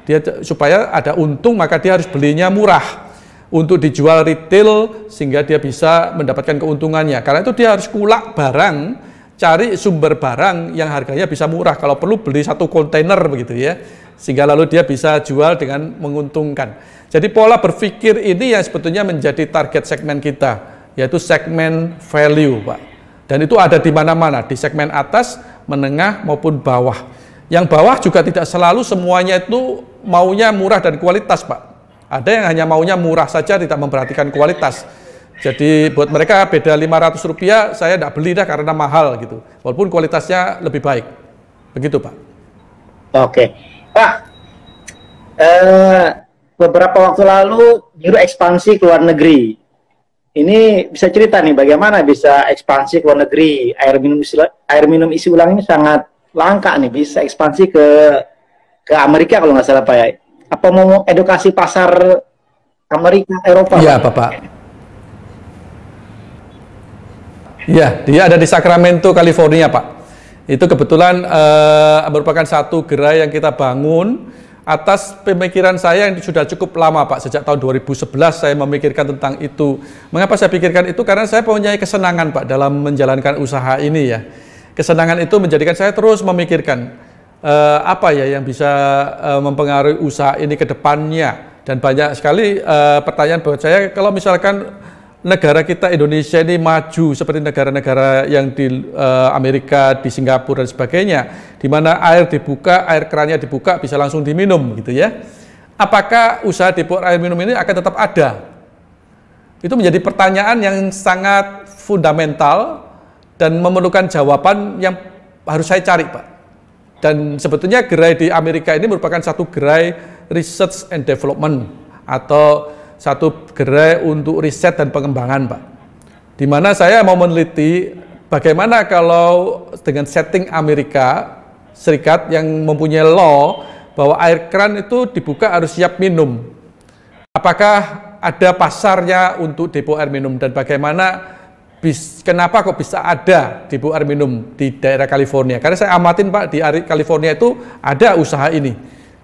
dia supaya ada untung maka dia harus belinya murah. Untuk dijual retail sehingga dia bisa mendapatkan keuntungannya. Karena itu dia harus kulak barang, cari sumber barang yang harganya bisa murah. Kalau perlu beli satu kontainer begitu ya, sehingga lalu dia bisa jual dengan menguntungkan. Jadi pola berpikir ini yang sebetulnya menjadi target segmen kita, yaitu segmen value Pak. Dan itu ada di mana-mana, di segmen atas, menengah maupun bawah. Yang bawah juga tidak selalu semuanya itu maunya murah dan kualitas Pak. Ada yang hanya maunya murah saja, tidak memperhatikan kualitas. Jadi buat mereka beda Rp500, saya tidak beli dah karena mahal gitu. Walaupun kualitasnya lebih baik. Begitu Pak. Oke. Pak, beberapa waktu lalu Biru ekspansi ke luar negeri. Ini bisa cerita nih bagaimana bisa ekspansi ke luar negeri. Air minum isi ulang ini sangat langka nih, bisa ekspansi ke Amerika kalau nggak salah Pak ya. Apa mau edukasi pasar Amerika, Eropa? Iya, Bapak. Iya, dia ada di Sacramento, California, Pak. Itu kebetulan merupakan satu gerai yang kita bangun atas pemikiran saya yang sudah cukup lama, Pak. Sejak tahun 2011 saya memikirkan tentang itu. Mengapa saya pikirkan itu? Karena saya mempunyai kesenangan, Pak, dalam menjalankan usaha ini ya. Kesenangan itu menjadikan saya terus memikirkan apa ya yang bisa mempengaruhi usaha ini ke depannya. Dan banyak sekali pertanyaan buat saya, kalau misalkan negara kita Indonesia ini maju seperti negara-negara yang di Amerika, di Singapura dan sebagainya, di mana air dibuka, air kerannya dibuka bisa langsung diminum gitu ya. Apakah usaha depo air minum ini akan tetap ada? Itu menjadi pertanyaan yang sangat fundamental dan memerlukan jawaban yang harus saya cari, Pak. Dan sebetulnya gerai di Amerika ini merupakan satu gerai research and development atau satu gerai untuk riset dan pengembangan, Pak. Di mana saya mau meneliti bagaimana kalau dengan setting Amerika Serikat yang mempunyai law bahwa air keran itu dibuka harus siap minum. Apakah ada pasarnya untuk depo air minum dan bagaimana kenapa kok bisa ada depo air minum di daerah California? Karena saya amatin Pak, di California itu ada usaha ini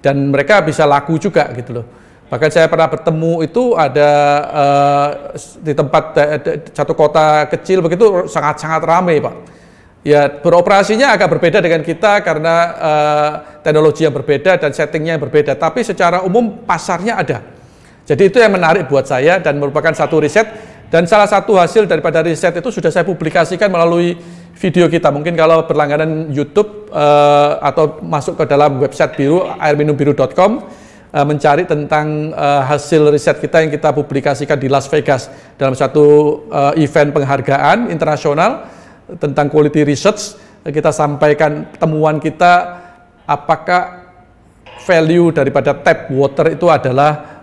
dan mereka bisa laku juga gitu loh. Bahkan saya pernah bertemu itu ada di tempat satu kota kecil begitu sangat-sangat ramai Pak. Ya beroperasinya agak berbeda dengan kita karena teknologi yang berbeda dan settingnya yang berbeda. Tapi secara umum pasarnya ada. Jadi itu yang menarik buat saya dan merupakan satu riset. Dan salah satu hasil daripada riset itu sudah saya publikasikan melalui video kita. Mungkin kalau berlangganan YouTube atau masuk ke dalam website Biru, airminumbiru.com, mencari tentang hasil riset kita yang kita publikasikan di Las Vegas dalam satu event penghargaan internasional tentang quality research. Kita sampaikan temuan kita, apakah value daripada tap water itu adalah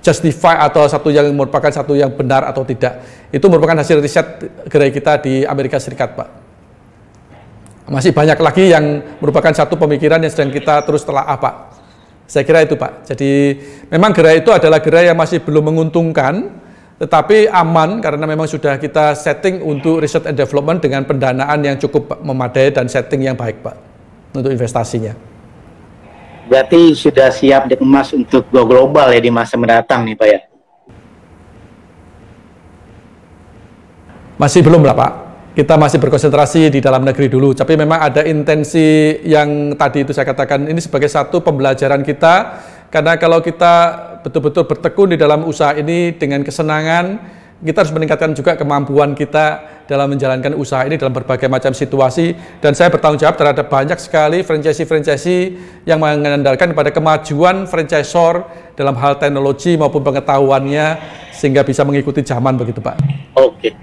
justify atau satu yang merupakan satu yang benar atau tidak. Itu merupakan hasil riset gerai kita di Amerika Serikat Pak. Masih banyak lagi yang merupakan satu pemikiran yang sedang kita terus telaah Pak. Saya kira itu Pak. Jadi memang gerai itu adalah gerai yang masih belum menguntungkan, tetapi aman karena memang sudah kita setting untuk research and development dengan pendanaan yang cukup memadai dan setting yang baik Pak untuk investasinya. Berarti sudah siap dikemas untuk go global ya di masa mendatang nih Pak ya? Masih belum lah Pak. Kita masih berkonsentrasi di dalam negeri dulu. Tapi memang ada intensi yang tadi itu saya katakan ini sebagai satu pembelajaran kita. Karena kalau kita betul-betul bertekun di dalam usaha ini dengan kesenangan, kita harus meningkatkan juga kemampuan kita dalam menjalankan usaha ini dalam berbagai macam situasi. Dan saya bertanggung jawab terhadap banyak sekali franchisee yang mengandalkan pada kemajuan franchisor dalam hal teknologi maupun pengetahuannya sehingga bisa mengikuti zaman begitu Pak. Oke.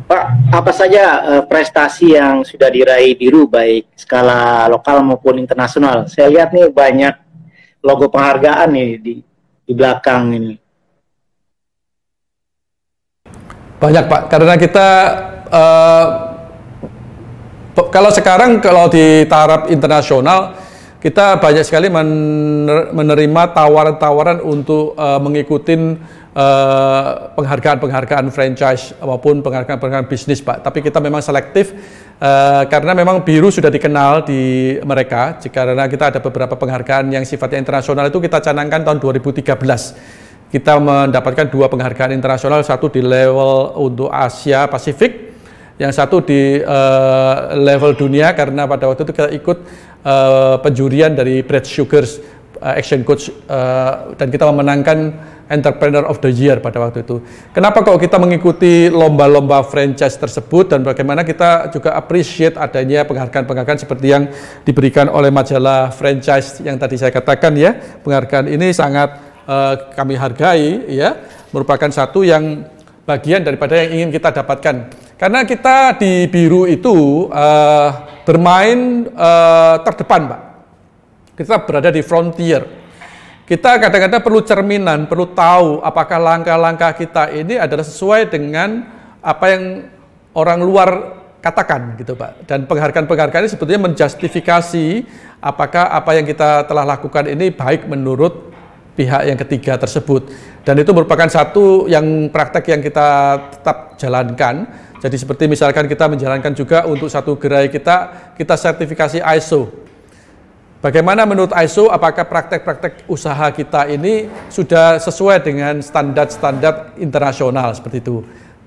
Pak, apa saja prestasi yang sudah diraih Biru baik skala lokal maupun internasional? Saya lihat nih banyak logo penghargaan nih di belakang ini. Banyak Pak, karena kita kalau sekarang kalau di taraf internasional kita banyak sekali menerima tawaran-tawaran untuk mengikuti penghargaan-penghargaan franchise maupun penghargaan-penghargaan bisnis Pak. Tapi kita memang selektif karena memang Biru sudah dikenal di mereka. Karena kita ada beberapa penghargaan yang sifatnya internasional itu kita canangkan tahun 2013. Kita mendapatkan 2 penghargaan internasional, satu di level untuk Asia Pasifik, yang satu di level dunia karena pada waktu itu kita ikut penjurian dari Brad Sugars Action Coach dan kita memenangkan Entrepreneur of the Year pada waktu itu. Kenapa kok kita mengikuti lomba-lomba franchise tersebut dan bagaimana kita juga appreciate adanya penghargaan-penghargaan seperti yang diberikan oleh majalah franchise yang tadi saya katakan ya. Penghargaan ini sangat kami hargai ya, merupakan satu yang bagian daripada yang ingin kita dapatkan. Karena kita di Biru itu bermain terdepan Pak. Kita berada di frontier. Kita kadang-kadang perlu cerminan, perlu tahu apakah langkah-langkah kita ini adalah sesuai dengan apa yang orang luar katakan gitu Pak. Dan penghargaan-penghargaan ini sebetulnya menjustifikasi apakah apa yang kita telah lakukan ini baik menurut pihak yang ketiga tersebut. Dan itu merupakan satu yang praktek yang kita tetap jalankan. Jadi seperti misalkan kita menjalankan juga untuk satu gerai kita sertifikasi ISO. Bagaimana menurut ISO, apakah praktek-praktek usaha kita ini sudah sesuai dengan standar-standar internasional seperti itu.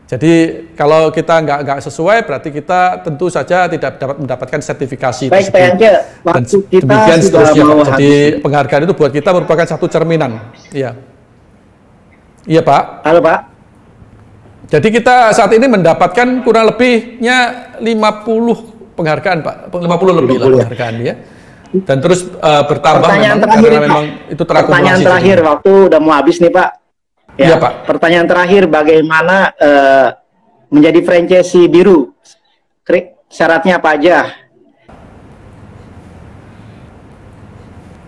Jadi kalau kita nggak sesuai, berarti kita tentu saja tidak dapat mendapatkan sertifikasi baik, tersebut. Dan demikian seterusnya. Jadi penghargaan itu buat kita merupakan satu cerminan. Iya. Iya Pak. Halo Pak. Jadi kita saat ini mendapatkan kurang lebihnya 50 penghargaan Pak. 50 lebih lah penghargaan ya. Dan terus bertambah pertanyaan memang terakhir, karena Pak. memang itu terakumulasi. Pertanyaan terakhir, waktu udah mau habis nih Pak. Ya, iya Pak. Pertanyaan terakhir, bagaimana menjadi franchisee Biru? Syaratnya apa aja?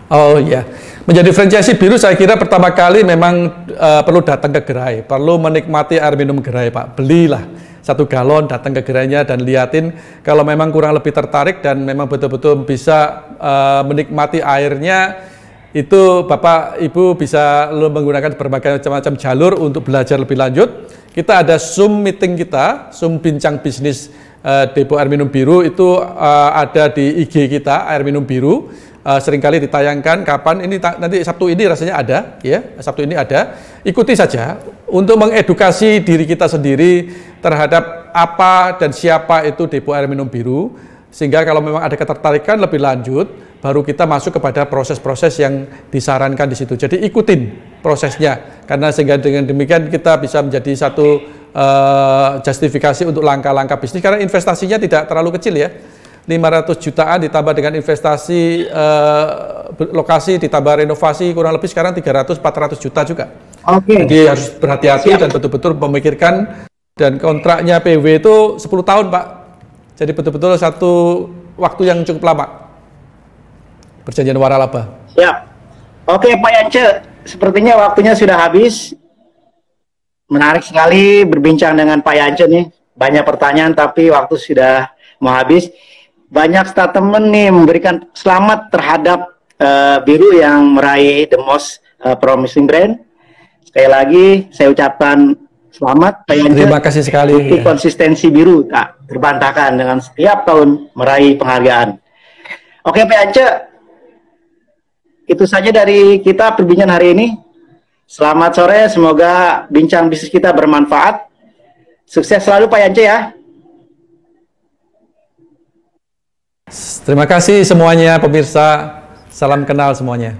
Oh iya, menjadi franchisee Biru saya kira pertama kali memang perlu datang ke gerai, perlu menikmati air minum gerai Pak, belilah. 1 galon, datang ke gerainya dan liatin. Kalau memang kurang lebih tertarik dan memang betul-betul bisa menikmati airnya, itu Bapak Ibu bisa menggunakan berbagai macam jalur untuk belajar lebih lanjut. Kita ada Zoom meeting kita, Zoom bincang bisnis Depo Air Minum Biru, itu ada di IG kita, Air Minum Biru. Seringkali ditayangkan kapan ini, nanti Sabtu ini rasanya ada, ya, Sabtu ini ada. Ikuti saja untuk mengedukasi diri kita sendiri terhadap apa dan siapa itu Depo Air Minum Biru, sehingga kalau memang ada ketertarikan lebih lanjut, baru kita masuk kepada proses-proses yang disarankan di situ. Jadi ikutin prosesnya, karena sehingga dengan demikian kita bisa menjadi satu justifikasi untuk langkah-langkah bisnis, karena investasinya tidak terlalu kecil ya. 500 jutaan ditambah dengan investasi lokasi, ditambah renovasi, kurang lebih sekarang 300-400 juta juga. Oke. Jadi harus berhati-hati dan betul-betul memikirkan, dan kontraknya PW itu 10 tahun Pak. Jadi betul-betul satu waktu yang cukup lama. Perjanjian waralaba. Siap. Oke Pak Yance, sepertinya waktunya sudah habis. Menarik sekali berbincang dengan Pak Yance nih. Banyak pertanyaan tapi waktu sudah mau habis. Banyak statement nih memberikan selamat terhadap Biru yang meraih the most promising brand. Sekali lagi saya ucapkan selamat Pak Yance. Terima kasih sekali. Bukti konsistensi Biru tak terbantahkan dengan setiap tahun meraih penghargaan. Oke Pak Yance, itu saja dari kita perbincangan hari ini. Selamat sore, semoga bincang bisnis kita bermanfaat. Sukses selalu Pak Yance ya. Terima kasih semuanya pemirsa, salam kenal semuanya.